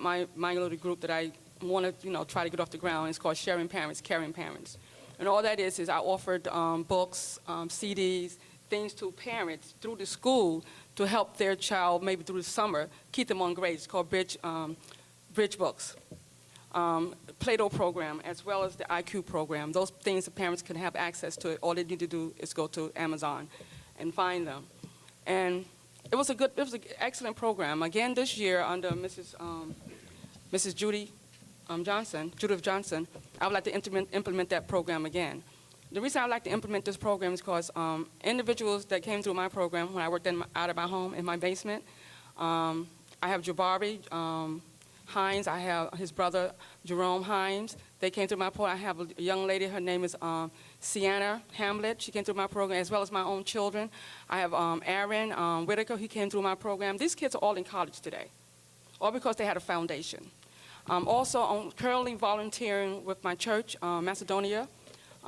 my little group that I want to, try to get off the ground. It's called Sharing Parents, Caring Parents. And all that is I offered books, CDs, things to parents through the school to help their child, maybe through the summer, keep them on grades. It's called Bridge Books. Play-Doh program, as well as the IQ program. Those things the parents can have access to. All they need to do is go to Amazon and find them. And it was an excellent program. Again, this year, under Mrs. Judith Johnson, I would like to implement that program again. The reason I like to implement this program is because individuals that came through my program when I worked out of my home in my basement, I have Jabari Hines, I have his brother Jerome Hines. They came through my program. I have a young lady, her name is Sienna Hamlet. She came through my program, as well as my own children. I have Aaron Whitaker, he came through my program. These kids are all in college today, all because they had a foundation. Also, I'm currently volunteering with my church, Macedonia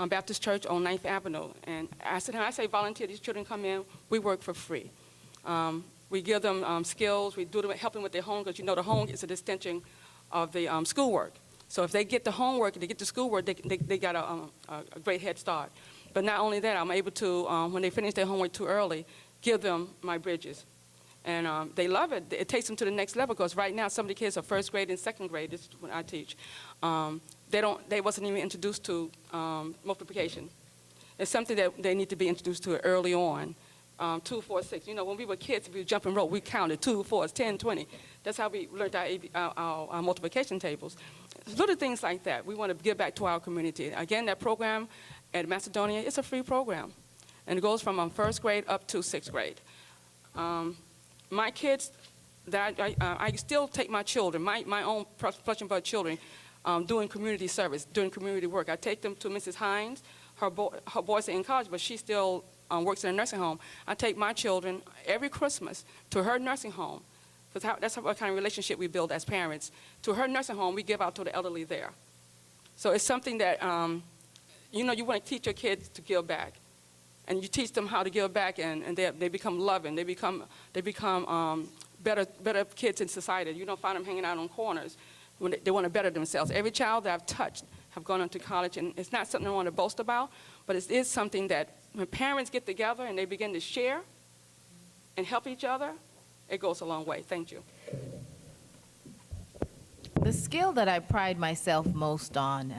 Baptist Church on 9th Avenue. And when I say volunteer, these children come in, we work for free. We give them skills, we do them, help them with their home, because you know the home is an extension of the schoolwork. So if they get the homework, they get the schoolwork, they got a great head start. But not only that, I'm able to, when they finish their homework too early, give them my bridges. And they love it. It takes them to the next level, because right now some of the kids are first grade and second grade, this is when I teach. They wasn't even introduced to multiplication. It's something that they need to be introduced to early on. 2, 4, 6. You know, when we were kids, we jump and rope, we counted 2, 4, 10, 20. That's how we learned our multiplication tables. Little things like that. We want to give back to our community. Again, that program at Macedonia, it's a free program. And it goes from first grade up to 6th grade. My kids, I still take my children, my own flesh and blood children, doing community service, doing community work. I take them to Mrs. Hines. Her boys are in college, but she still works in a nursing home. I take my children every Christmas to her nursing home. That's what kind of relationship we build as parents. To her nursing home, we give out to the elderly there. So it's something that, you want to teach your kids to give back. And you teach them how to give back, and they become loving. They become better kids in society. You don't find them hanging out on corners when they want to better themselves. Every child that I've touched have gone on to college, and it's not something I want to boast about, but it is something that when parents get together and they begin to share and help each other, it goes a long way. Thank you. The skill that I pride myself most on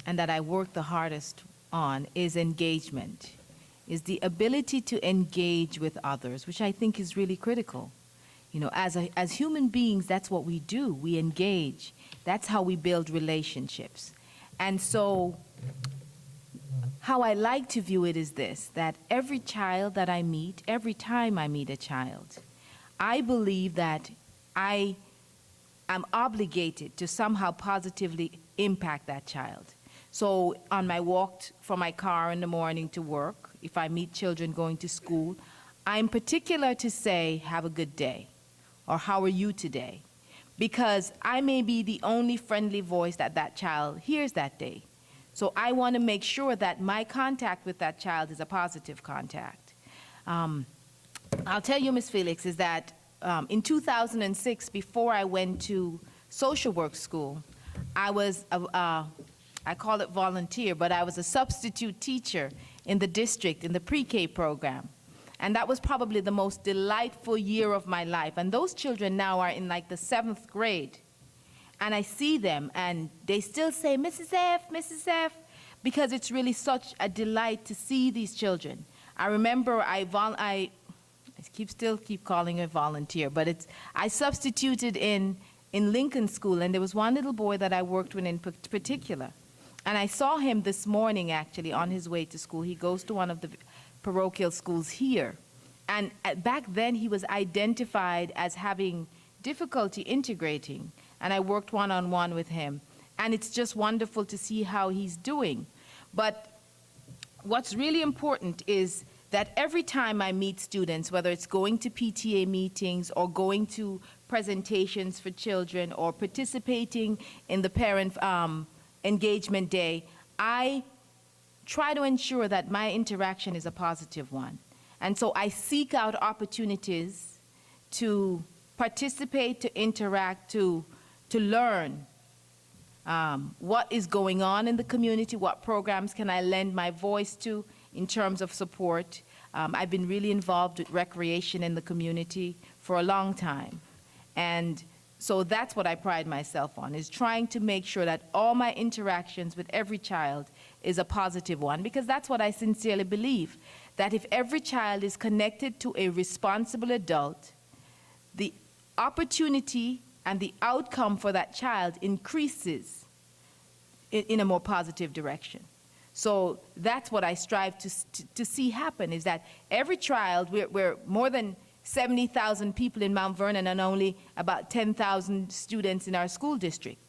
and that I work the hardest on is engagement, is the ability to engage with others, which I think is really critical. You know, as human beings, that's what we do. We engage. That's how we build relationships. And so how I like to view it is this, that every child that I meet, every time I meet a child, I believe that I am obligated to somehow positively impact that child. So on my walk from my car in the morning to work, if I meet children going to school, I'm particular to say, have a good day, or how are you today? Because I may be the only friendly voice that that child hears that day. So I want to make sure that my contact with that child is a positive contact. I'll tell you, Ms. Felix, is that in 2006, before I went to social work school, I was, I call it volunteer, but I was a substitute teacher in the district, in the pre-K program. And that was probably the most delightful year of my life. And those children now are in like the 7th grade. And I see them, and they still say, Mrs. F, because it's really such a delight to see these children. I remember I still keep calling it volunteer, but I substituted in Lincoln School, and there was one little boy that I worked with in particular. And I saw him this morning, actually, on his way to school. He goes to one of the parochial schools here. And back then, he was identified as having difficulty integrating. And I worked one-on-one with him. And it's just wonderful to see how he's doing. But what's really important is that every time I meet students, whether it's going to PTA meetings or going to presentations for children or participating in the parent engagement day, I try to ensure that my interaction is a positive one. And so I seek out opportunities to participate, to interact, to learn what is going on in the community, what programs can I lend my voice to in terms of support. I've been really involved with recreation in the community for a long time. And so that's what I pride myself on, is trying to make sure that all my interactions with every child is a positive one, because that's what I sincerely believe, that if every child is connected to a responsible adult, the opportunity and the outcome for that child increases in a more positive direction. So that's what I strive to see happen, is that every child, we're more than 70,000 people in Mount Vernon and only about 10,000 students in our school district.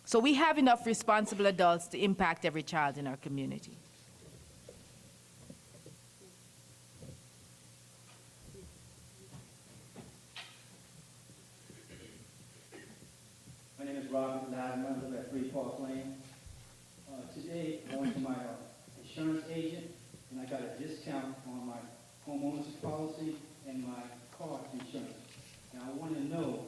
So we have enough responsible adults to impact every child in our community. My name is Robert Latimer, I live at 3 Park Lane. Today, I went to my insurance agent, and I got a discount on my homeowner's policy and my car insurance. Now, I want to know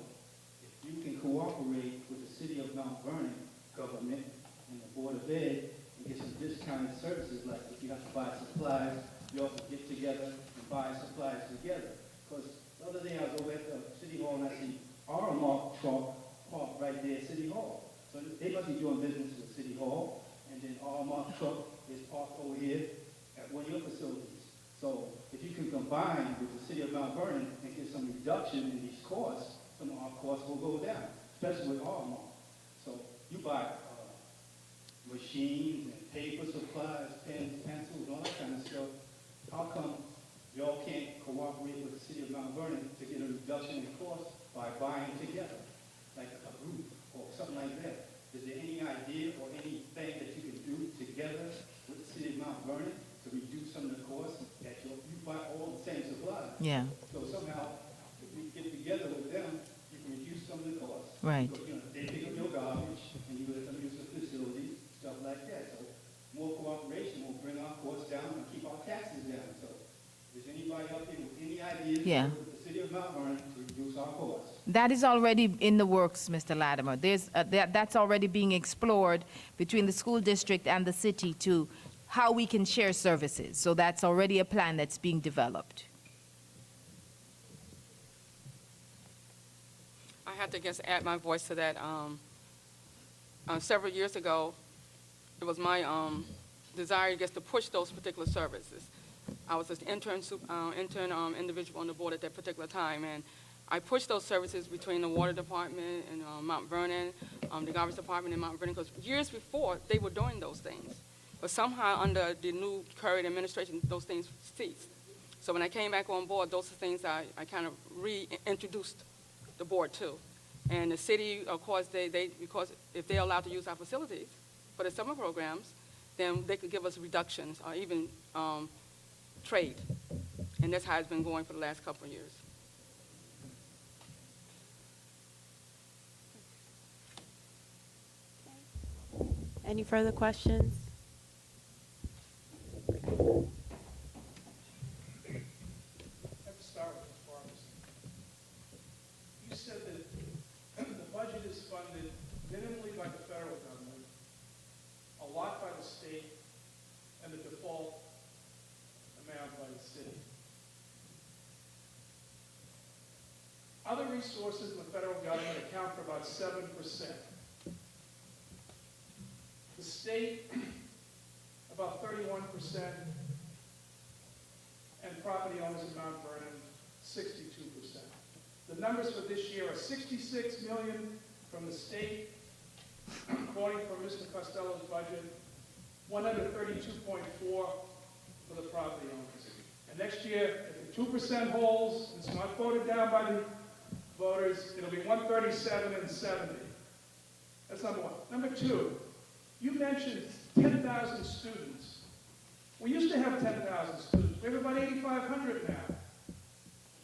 if you can cooperate with the City of Mount Vernon government and the Board of Ed and get some discounted services, like if you have to buy supplies, you also get together and buy supplies together. Because the other day I was over at the City Hall and I see our marked truck parked right there at City Hall. So they must be doing business with City Hall, and then our marked truck is parked over here at one of your facilities. So if you can combine with the City of Mount Vernon and get some reduction in these costs, some of our costs will go down, especially with our mark. So you buy machines and paper supplies, pens, pencils, and all that kind of stuff. How come y'all can't cooperate with the City of Mount Vernon to get a reduction in cost by buying together, like a group or something like that? Is there any idea or anything that you can do together with the City of Mount Vernon to reduce some of the costs that you buy all the same supplies? Yeah. So somehow, if we get together with them, you can reduce some of the costs. Right. So, they pick up your garbage and you let them use the facilities, stuff like that. So more cooperation will bring our costs down and keep our taxes down. So is anybody up here with any ideas Yeah. with the City of Mount Vernon to reduce our costs? That is already in the works, Mr. Latimer. That's already being explored between the school district and the city to how we can share services. So that's already a plan that's being developed. I have to just add my voice to that. Several years ago, it was my desire, I guess, to push those particular services. I was an intern individual on the board at that particular time, and I pushed those services between the water department and Mount Vernon, the garbage department in Mount Vernon, because years before, they were doing those things. But somehow, under the new current administration, those things ceased. So when I came back on board, those are things I kind of reintroduced the board to. And the city, of course, because if they're allowed to use our facilities for the summer programs, then they could give us reductions or even trade. And that's how it's been going for the last couple of years. Any further questions? Let's start with the pharmacy. You said that the budget is funded minimally by the federal government, a lot by the state, and the default amount by the city. Other resources in the federal government account for about 7%. The state, about 31%, and property owners in Mount Vernon, 62%. The numbers for this year are $66 million from the state, quoting from Mr. Costello's budget, $132.4 for the property owners. And next year, if the 2% holds, it's not voted down by the voters, it'll be 137 and 70. That's number one. Number two, you mentioned 10,000 students. We used to have 10,000 students. We have about 8,500 now.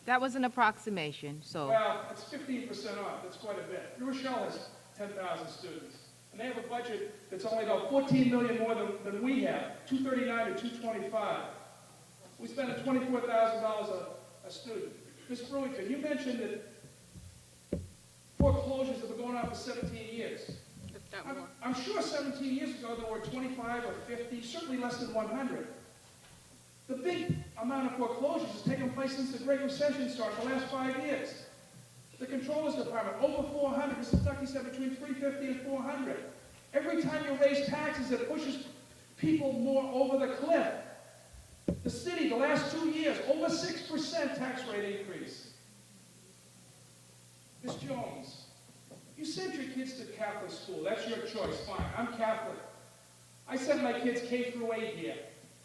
That was an approximation, so. Well, it's 15% off. That's quite a bit. New Rochelle has 10,000 students. And they have a budget that's only about $14 million more than we have, 239 to 225. We spend $24,000 a student. Ms. Brewington, you mentioned that foreclosures have been going on for 17 years. I'm sure 17 years ago there were 25 or 50, certainly less than 100. The big amount of foreclosures has taken place since the Great Recession started, the last 5 years. The Controller's Department, over 400. Mr. Stuckey said between 350 and 400. Every time you raise taxes, it pushes people more over the cliff. The city, the last 2 years, over 6% tax rate increase. Ms. Jones, you sent your kids to Catholic school. That's your choice. Fine. I'm Catholic. I sent my kids K through 8 here.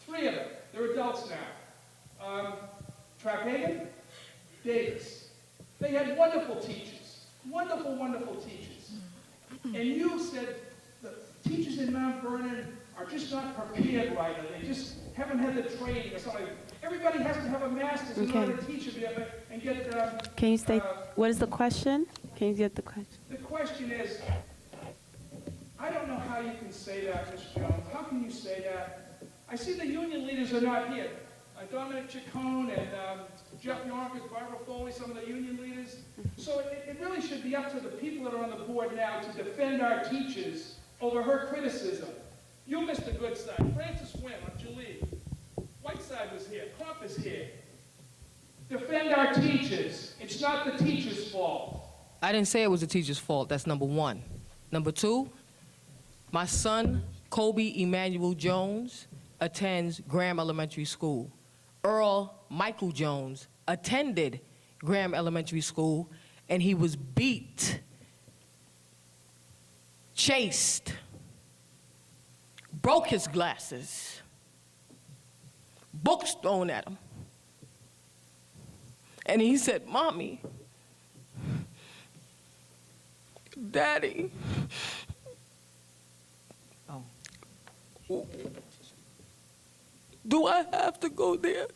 3 of them. They're adults now. Trapegan, Davis. They had wonderful teachers. Wonderful, wonderful teachers. And you said the teachers in Mount Vernon are just not prepared right, or they just haven't had the training or something. Everybody has to have a master's in order to teach and get... Can you say, what is the question? Can you get the question? The question is, I don't know how you can say that, Ms. Jones. How can you say that? I see the union leaders are not here. Dominic Chacon and Jeff Yonkers, Barbara Foley, some of the union leaders. So it really should be up to the people that are on the board now to defend our teachers over her criticism. You missed the good side. Francis Wynn on Julie. Whiteside was here. Crump is here. Defend our teachers. It's not the teachers' fault. I didn't say it was the teacher's fault. That's number one. Number two, my son, Kobe Emmanuel Jones, attends Graham Elementary School. Earl Michael Jones attended Graham Elementary School, and he was beat, chased, broke his glasses, books thrown at him. And he said, "Mommy, Daddy, do I have to go there?"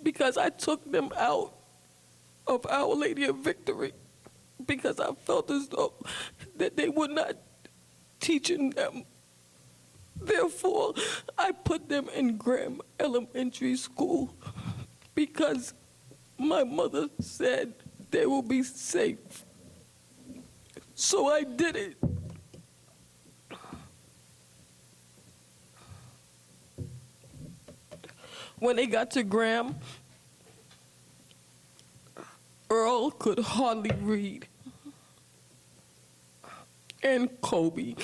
Because I took them out of Our Lady of Victory, because I felt as though that they were not teaching them. Therefore, I put them in Graham Elementary School because my mother said they will be safe. So I did it. When they got to Graham, Earl could hardly read, and Kobe.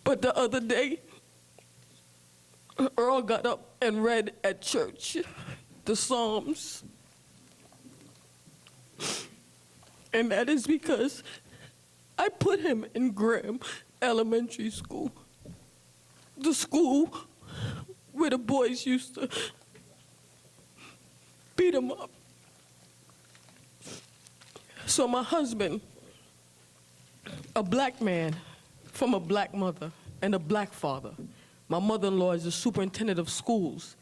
But the other day, Earl got up and read at church the Psalms. And that is because I put him in Graham Elementary School, the school where the boys used to beat him up. So my husband, a black man from a black mother and a black father, my mother-in-law is the superintendent of schools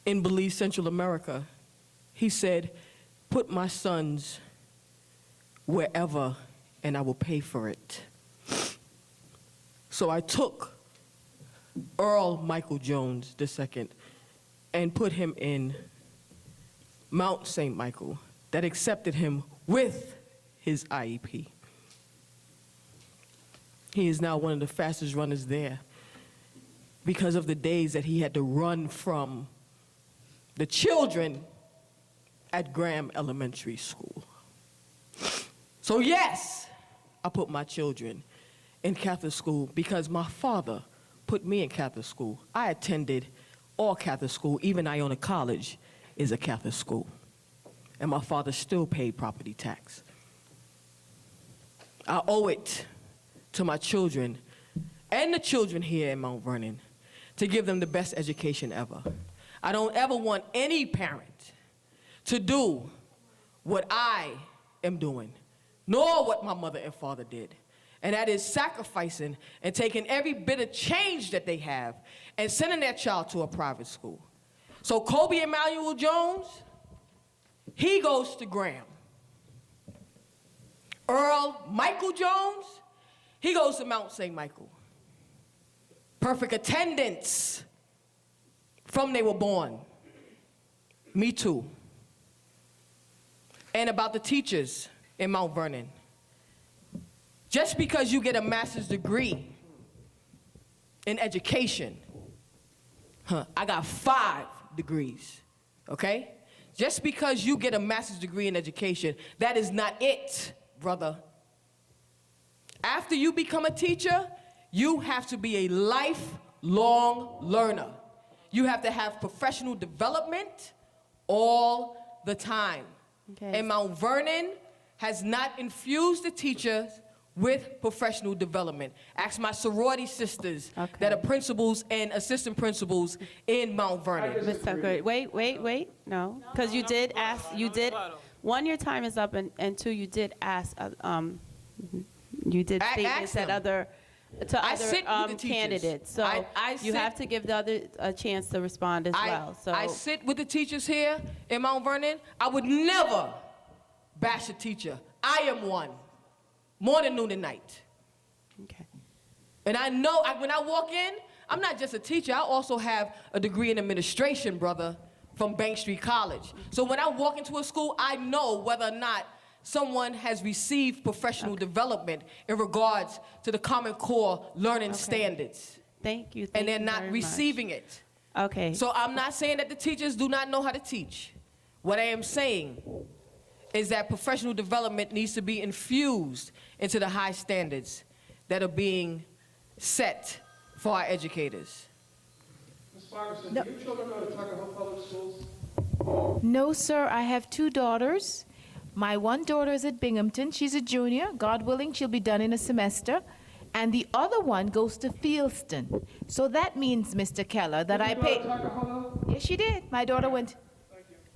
in Belize, Central America. He said, "Put my sons wherever and I will pay for it." So I took Earl Michael Jones II and put him in Mount St. Michael that accepted him with his IEP. He is now one of the fastest runners there because of the days that he had to run from the children at Graham Elementary School. So yes, I put my children in Catholic school because my father put me in Catholic school. I attended all Catholic school, even Iona College is a Catholic school. And my father still paid property tax. I owe it to my children and the children here in Mount Vernon to give them the best education ever. I don't ever want any parent to do what I am doing, nor what my mother and father did. And that is sacrificing and taking every bit of change that they have and sending their child to a private school. So Kobe Emmanuel Jones, he goes to Graham. Earl Michael Jones, he goes to Mount St. Michael. Perfect attendance from they were born. Me too. And about the teachers in Mount Vernon. Just because you get a master's degree in education, I got 5 degrees, okay? Just because you get a master's degree in education, that is not it, brother. After you become a teacher, you have to be a lifelong learner. You have to have professional development all the time. Okay. And Mount Vernon has not infused the teachers with professional development. Ask my sorority sisters that are principals and assistant principals in Mount Vernon. Mr. Good. Wait. No, because you did ask. You did. One, your time is up, and two, you did ask. You did statements that other candidates. So you have to give the other a chance to respond as well. So I sit with the teachers here in Mount Vernon. I would never bash a teacher. I am one. Morning, noon, and night. Okay. And I know when I walk in, I'm not just a teacher. I also have a degree in administration, brother, from Bank Street College. So when I walk into a school, I know whether or not someone has received professional development in regards to the Common Core learning standards. Thank you. And they're not receiving it. Okay. So I'm not saying that the teachers do not know how to teach. What I am saying is that professional development needs to be infused into the high standards that are being set for our educators. Ms. Ferguson, do your children go to Tucker Hill Public Schools? No, sir. I have two daughters. My one daughter is at Binghamton. She's a junior. God willing, she'll be done in a semester. And the other one goes to Fieldston. So that means, Mr. Keller, that I pay. Yes, she did. My daughter went.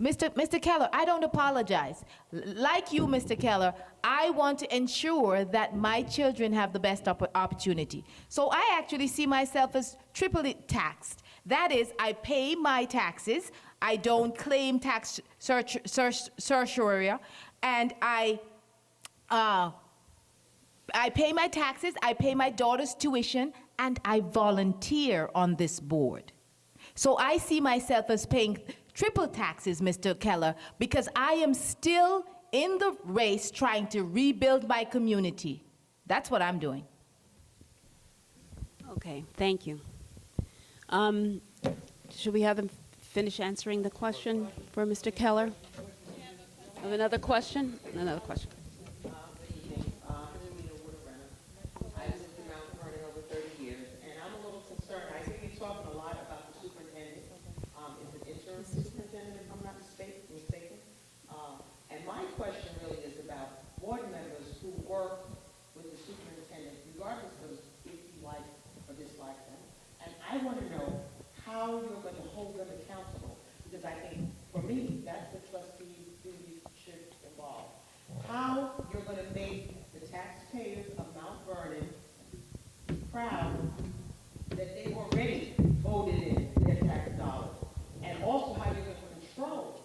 Mr. Keller, I don't apologize. Like you, Mr. Keller, I want to ensure that my children have the best opportunity. So I actually see myself as triply taxed. That is, I pay my taxes, I don't claim tax certiorari, and I pay my taxes, I pay my daughter's tuition, and I volunteer on this board. So I see myself as paying triple taxes, Mr. Keller, because I am still in the race trying to rebuild my community. That's what I'm doing. Okay, thank you. Should we have them finish answering the question for Mr. Keller? Have another question? Another question. I've lived in Mount Vernon over 30 years, and I'm a little concerned. I hear you talking a lot about the superintendent. Is it interim superintendent, if I'm not mistaken? And my question really is about board members who work with the superintendent, regardless of if you like or dislike them. And I want to know how you're going to hold them accountable, because I think, for me, that's the trustee's duty should involve. How you're going to make the taxpayers of Mount Vernon proud that they've already voted in their tax dollars, and also how you're going to control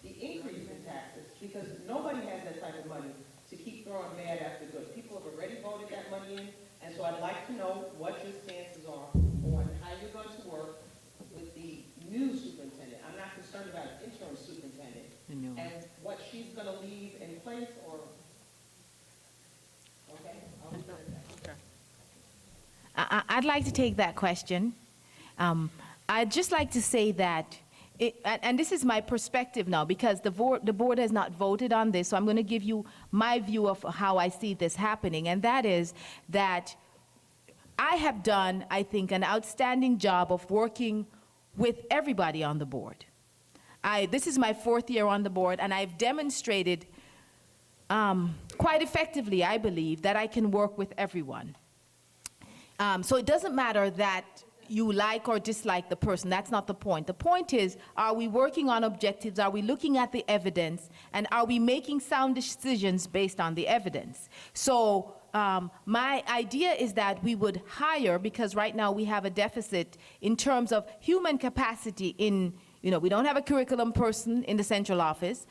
the increase in taxes, because nobody has that type of money to keep throwing bad after good. People have already voted that money in, and so I'd like to know what your stances are on how you're going to work with the new superintendent. I'm not concerned about an interim superintendent and what she's going to leave in place, or, okay? I'll leave it at that. I'd like to take that question. I'd just like to say that, and this is my perspective now, because the board has not voted on this, so I'm going to give you my view of how I see this happening, and that is that I have done, I think, an outstanding job of working with everybody on the board. This is my 4th year on the board, and I've demonstrated quite effectively, I believe, that I can work with everyone. So it doesn't matter that you like or dislike the person. That's not the point. The point is, are we working on objectives? Are we looking at the evidence? And are we making sound decisions based on the evidence? So my idea is that we would hire, because right now we have a deficit in terms of human capacity in, we don't have a curriculum person in the central office.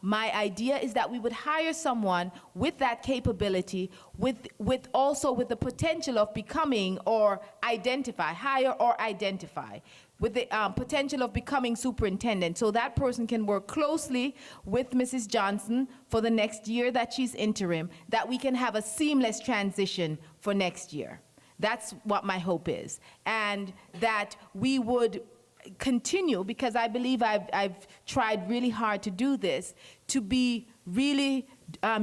My idea is that we would hire someone with that capability, with the potential of becoming or hire or identify, with the potential of becoming superintendent. So that person can work closely with Mrs. Johnson for the next year that she's interim, that we can have a seamless transition for next year. That's what my hope is. And that we would continue, because I believe I've tried really hard to do this, to be really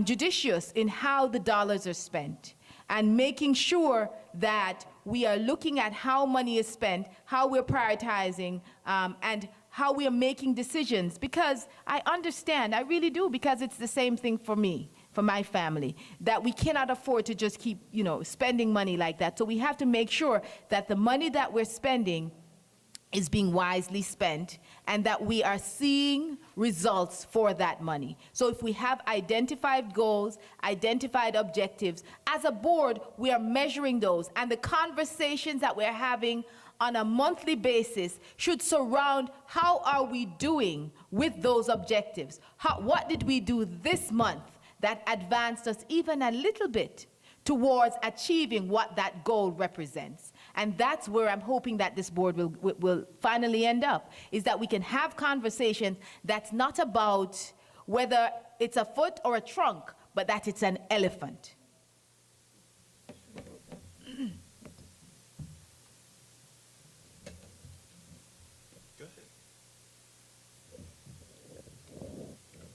judicious in how the dollars are spent, and making sure that we are looking at how money is spent, how we're prioritizing, and how we are making decisions. Because I understand, I really do, because it's the same thing for me, for my family, that we cannot afford to just keep, spending money like that. So we have to make sure that the money that we're spending is being wisely spent and that we are seeing results for that money. So if we have identified goals, identified objectives, as a board, we are measuring those. And the conversations that we're having on a monthly basis should surround how are we doing with those objectives? What did we do this month that advanced us even a little bit towards achieving what that goal represents? And that's where I'm hoping that this board will finally end up, is that we can have conversations that's not about whether it's a foot or a trunk, but that it's an elephant.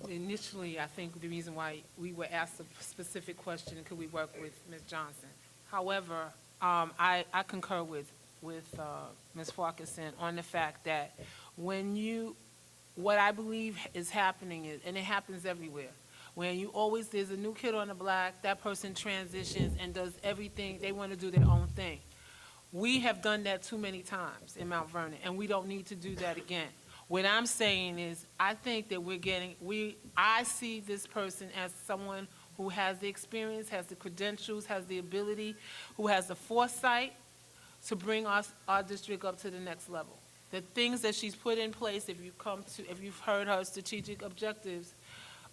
Initially, I think the reason why we were asked a specific question, could we work with Ms. Johnson? However, I concur with Ms. Farquharson on the fact that what I believe is happening is, and it happens everywhere, when there's a new kid on the block, that person transitions and does everything, they want to do their own thing. We have done that too many times in Mount Vernon, and we don't need to do that again. What I'm saying is, I think that I see this person as someone who has the experience, has the credentials, has the ability, who has the foresight to bring our district up to the next level. The things that she's put in place, if you've heard her strategic objectives,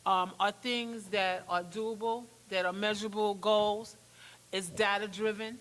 are things that are doable, that are measurable goals. It's data-driven,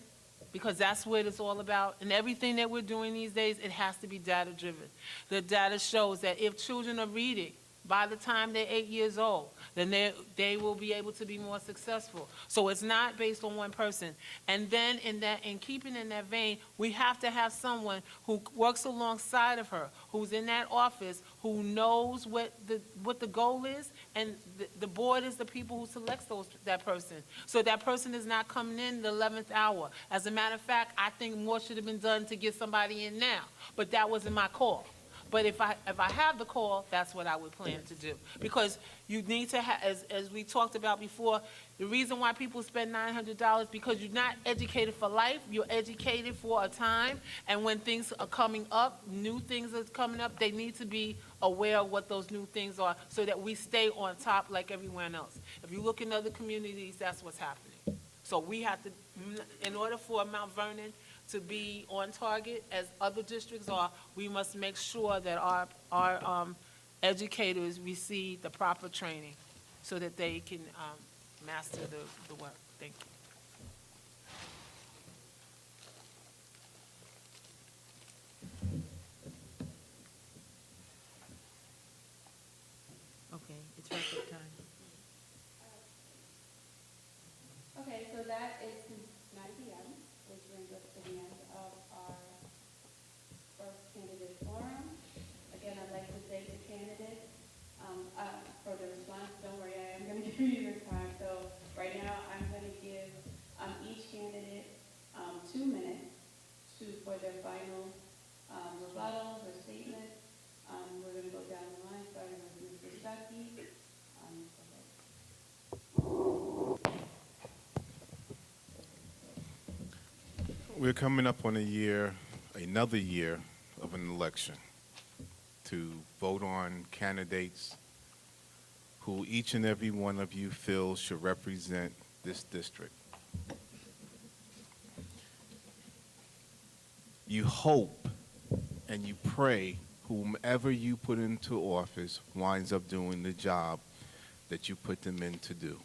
because that's what it's all about. And everything that we're doing these days, it has to be data-driven. The data shows that if children are reading by the time they're 8 years old, then they will be able to be more successful. So it's not based on one person. And then in keeping in that vein, we have to have someone who works alongside of her, who's in that office, who knows what the goal is, and the board is the people who selects that person. So that person is not coming in the 11th hour. As a matter of fact, I think more should have been done to get somebody in now, but that wasn't my call. But if I have the call, that's what I would plan to do. Because you need to have, as we talked about before, the reason why people spend $900, because you're not educated for life, you're educated for a time, and when things are coming up, new things are coming up, they need to be aware of what those new things are so that we stay on top like everyone else. If you look in other communities, that's what's happening. So we have to, in order for Mount Vernon to be on target as other districts are, we must make sure that our educators receive the proper training so that they can master the work. Thank you. Okay, it's wrap-up time. Okay, so that is 9 p.m., which brings us to the end of our first candidate forum. Again, I'd like to thank the candidates for the response. Don't worry, I am going to give you this time. So right now, I'm going to give each candidate 2 minutes for their final rebuttals or statements. We're going to go down the line, starting with Mr. Stuckey. We're coming up on another year of an election to vote on candidates who each and every one of you feels should represent this district. You hope and you pray whomever you put into office winds up doing the job that you put them in to do.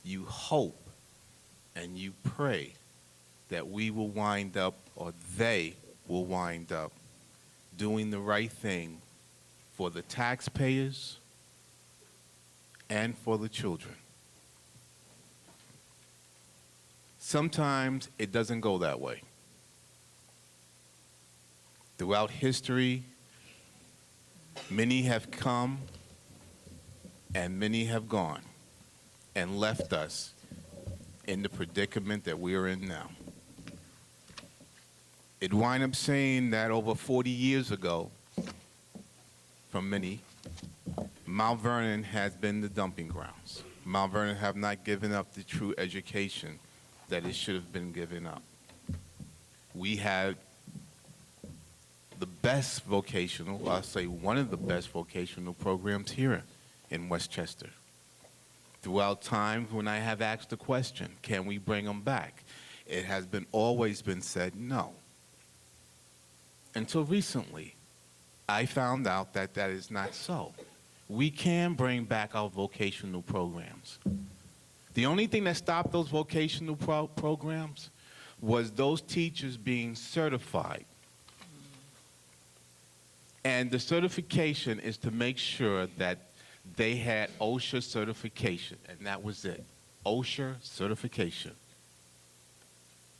You hope and you pray that we will wind up, or they will wind up, doing the right thing for the taxpayers and for the children. Sometimes it doesn't go that way. Throughout history, many have come and many have gone and left us in the predicament that we are in now. It wind up saying that over 40 years ago, from many, Mount Vernon has been the dumping grounds. Mount Vernon have not given up the true education that it should have been given up. We had the best vocational, I'll say one of the best vocational programs here in Westchester. Throughout times when I have asked the question, can we bring them back? It has been always been said no. Until recently, I found out that that is not so. We can bring back our vocational programs. The only thing that stopped those vocational programs was those teachers being certified. And the certification is to make sure that they had OSHA certification, and that was it, OSHA certification.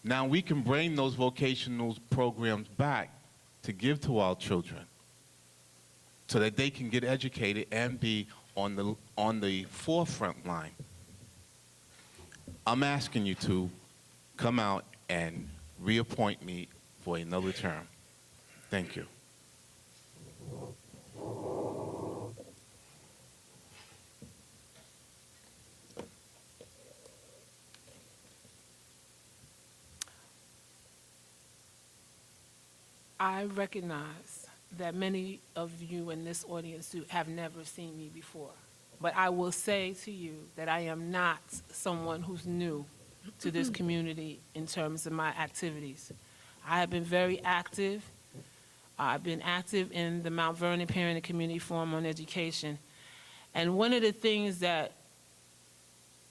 Now we can bring those vocational programs back to give to our children so that they can get educated and be on the forefront line. I'm asking you to come out and reappoint me for another term. Thank you. I recognize that many of you in this audience have never seen me before. But I will say to you that I am not someone who's new to this community in terms of my activities. I have been very active. I've been active in the Mount Vernon Parent and Community Forum on Education. And one of the things that,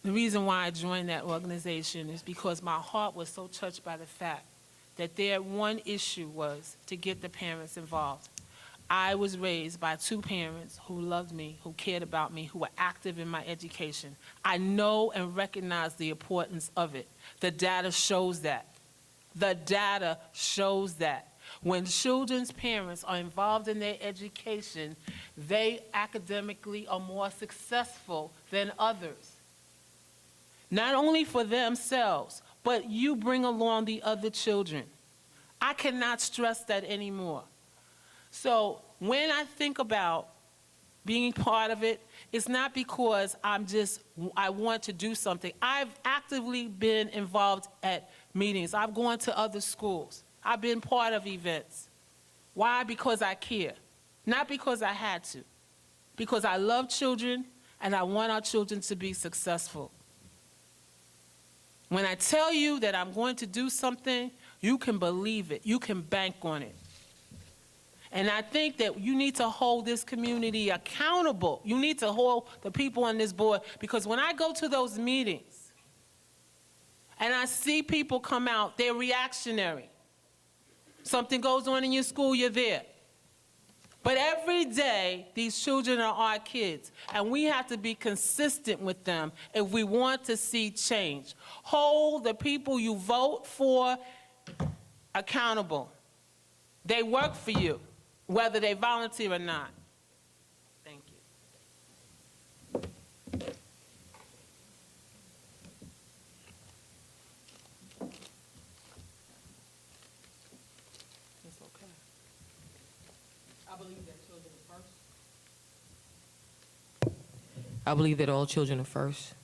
the reason why I joined that organization is because my heart was so touched by the fact that their one issue was to get the parents involved. I was raised by two parents who loved me, who cared about me, who were active in my education. I know and recognize the importance of it. The data shows that. The data shows that. When children's parents are involved in their education, they academically are more successful than others. Not only for themselves, but you bring along the other children. I cannot stress that anymore. So when I think about being part of it, it's not because I want to do something. I've actively been involved at meetings. I've gone to other schools. I've been part of events. Why? Because I care. Not because I had to. Because I love children and I want our children to be successful. When I tell you that I'm going to do something, you can believe it. You can bank on it. And I think that you need to hold this community accountable. You need to hold the people on this board, because when I go to those meetings and I see people come out, they're reactionary. Something goes on in your school, you're there. But every day, these children are our kids, and we have to be consistent with them if we want to see change. Hold the people you vote for accountable. They work for you, whether they volunteer or not. Thank you. It's okay. I believe that children are first. I believe that all children are first.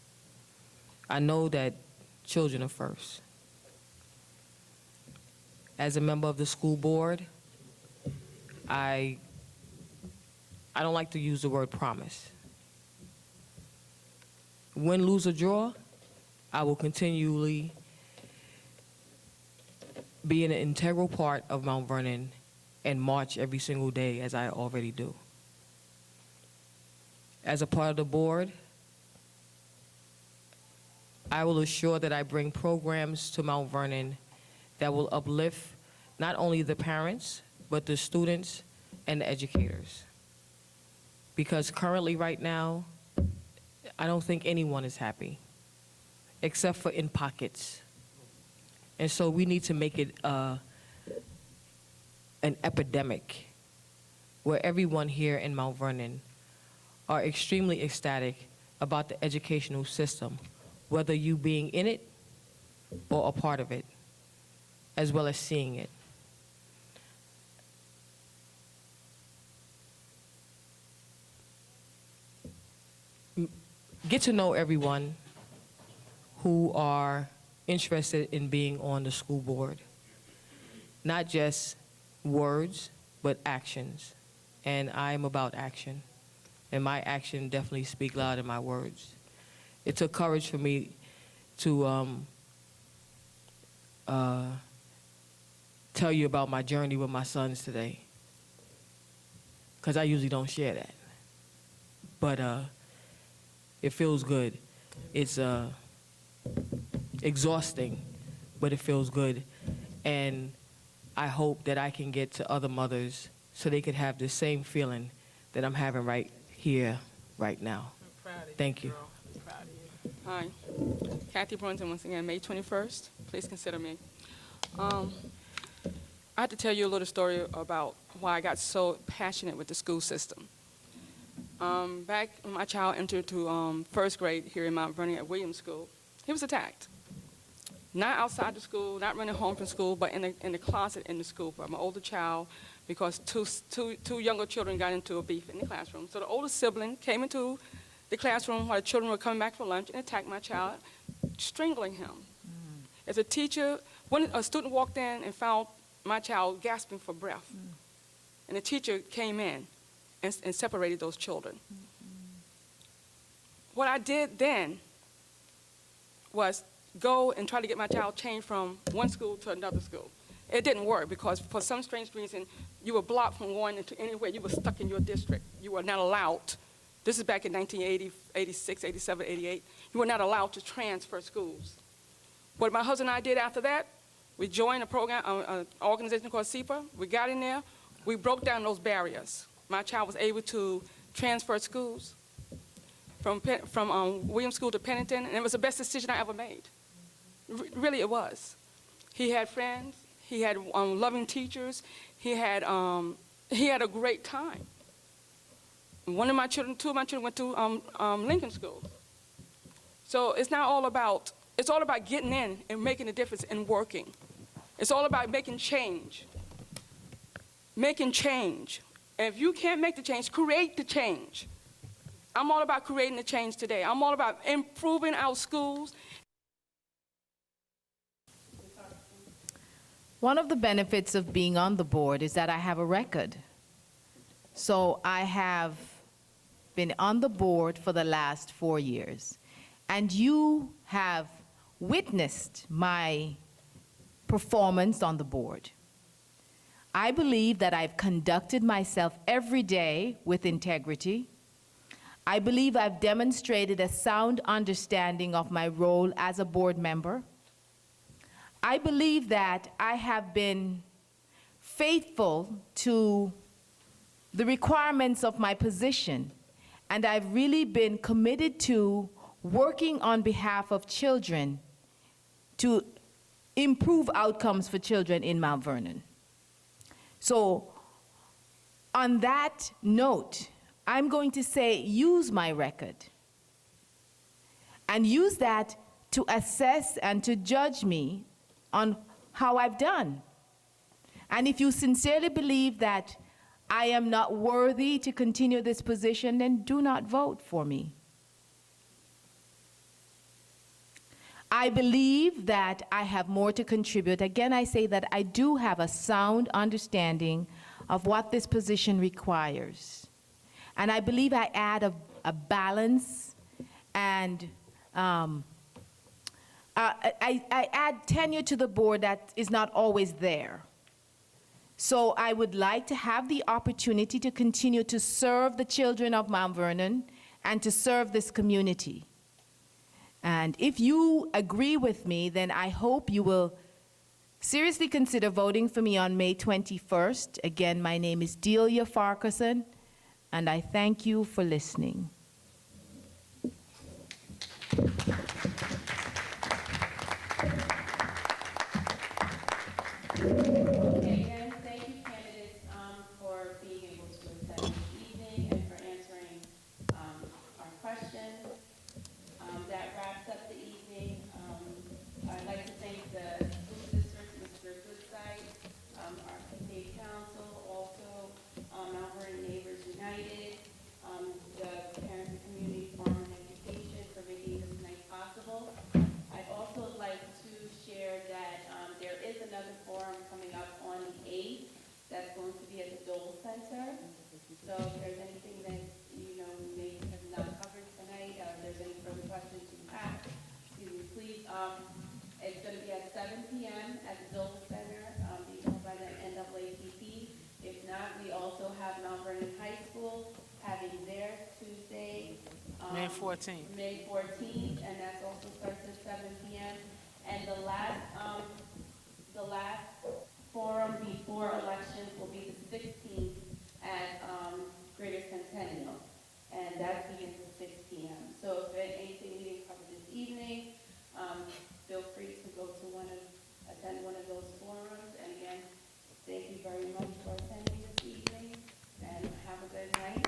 I know that children are first. As a member of the school board, I don't like to use the word promise. Win, lose, or draw, I will continually be an integral part of Mount Vernon and march every single day as I already do. As a part of the board, I will assure that I bring programs to Mount Vernon that will uplift not only the parents, but the students and the educators. Because currently, right now, I don't think anyone is happy, except for in pockets. And so we need to make it an epidemic where everyone here in Mount Vernon are extremely ecstatic about the educational system, whether you being in it or a part of it, as well as seeing it. get to know everyone who are interested in being on the school board. Not just words, but actions. And I'm about action. And my action definitely speak louder than my words. It took courage for me to tell you about my journey with my sons today, because I usually don't share that. But it feels good. It's exhausting, but it feels good. And I hope that I can get to other mothers so they could have the same feeling that I'm having right here, right now. Thank you. Hi, Kathy Brunson, once again, May 21st. Please consider me. I have to tell you a little story about why I got so passionate with the school system. Back when my child entered to first grade here in Mount Vernon at Williams School, he was attacked. Not outside the school, not running home from school, but in the closet in the school by my older child, because two younger children got into a beef in the classroom. So the older sibling came into the classroom while the children were coming back from lunch and attacked my child, strangling him. As a teacher, when a student walked in and found my child gasping for breath, and the teacher came in and separated those children. What I did then was go and try to get my child changed from one school to another school. It didn't work because for some strange reason, you were blocked from going into anywhere. You were stuck in your district. You were not allowed. This is back in 1980, 86, 87, 88. You were not allowed to transfer schools. What my husband and I did after that, we joined a program, an organization called SEPA. We got in there. We broke down those barriers. My child was able to transfer schools from Williams School to Pennington, and it was the best decision I ever made. Really, it was. He had friends. He had loving teachers. He had a great time. Two of my children went to Lincoln School. So it's not all about, it's all about getting in and making a difference and working. It's all about making change. Making change. And if you can't make the change, create the change. I'm all about creating the change today. I'm all about improving our schools. One of the benefits of being on the board is that I have a record. So I have been on the board for the last 4 years. And you have witnessed my performance on the board. I believe that I've conducted myself every day with integrity. I believe I've demonstrated a sound understanding of my role as a board member. I believe that I have been faithful to the requirements of my position, and I've really been committed to working on behalf of children to improve outcomes for children in Mount Vernon. So on that note, I'm going to say use my record and use that to assess and to judge me on how I've done. And if you sincerely believe that I am not worthy to continue this position, then do not vote for me. I believe that I have more to contribute. Again, I say that I do have a sound understanding of what this position requires. And I believe I add a balance and I add tenure to the board that is not always there. So I would like to have the opportunity to continue to serve the children of Mount Vernon and to serve this community. And if you agree with me, then I hope you will seriously consider voting for me on May 21st. Again, my name is Delia Farquharson, and I thank you for listening. Okay, again, thank you, candidates, for being able to attend this evening and for answering our questions. That wraps up the evening. I'd like to thank the school district, Mr. Goodside, our PTA council, also Mount Vernon Neighbors United, the Parents and Community Forum calendar. So if there's anything that, you know, we may have not covered tonight, or if there's any further questions you have, excuse me, please, it's gonna be at 7 p.m. at the Zilda Center, being held by the NAACP. If not, we also have Mount Vernon High School having their Tuesday, May 14th. May 14th, and that also starts at 7 p.m. And the last forum before elections will be the 16th at Greater Centennial, and that begins at 6 p.m. So if there's anything we didn't cover this evening, feel free to attend one of those forums. And again, thank you very much for attending this evening, and have a good night.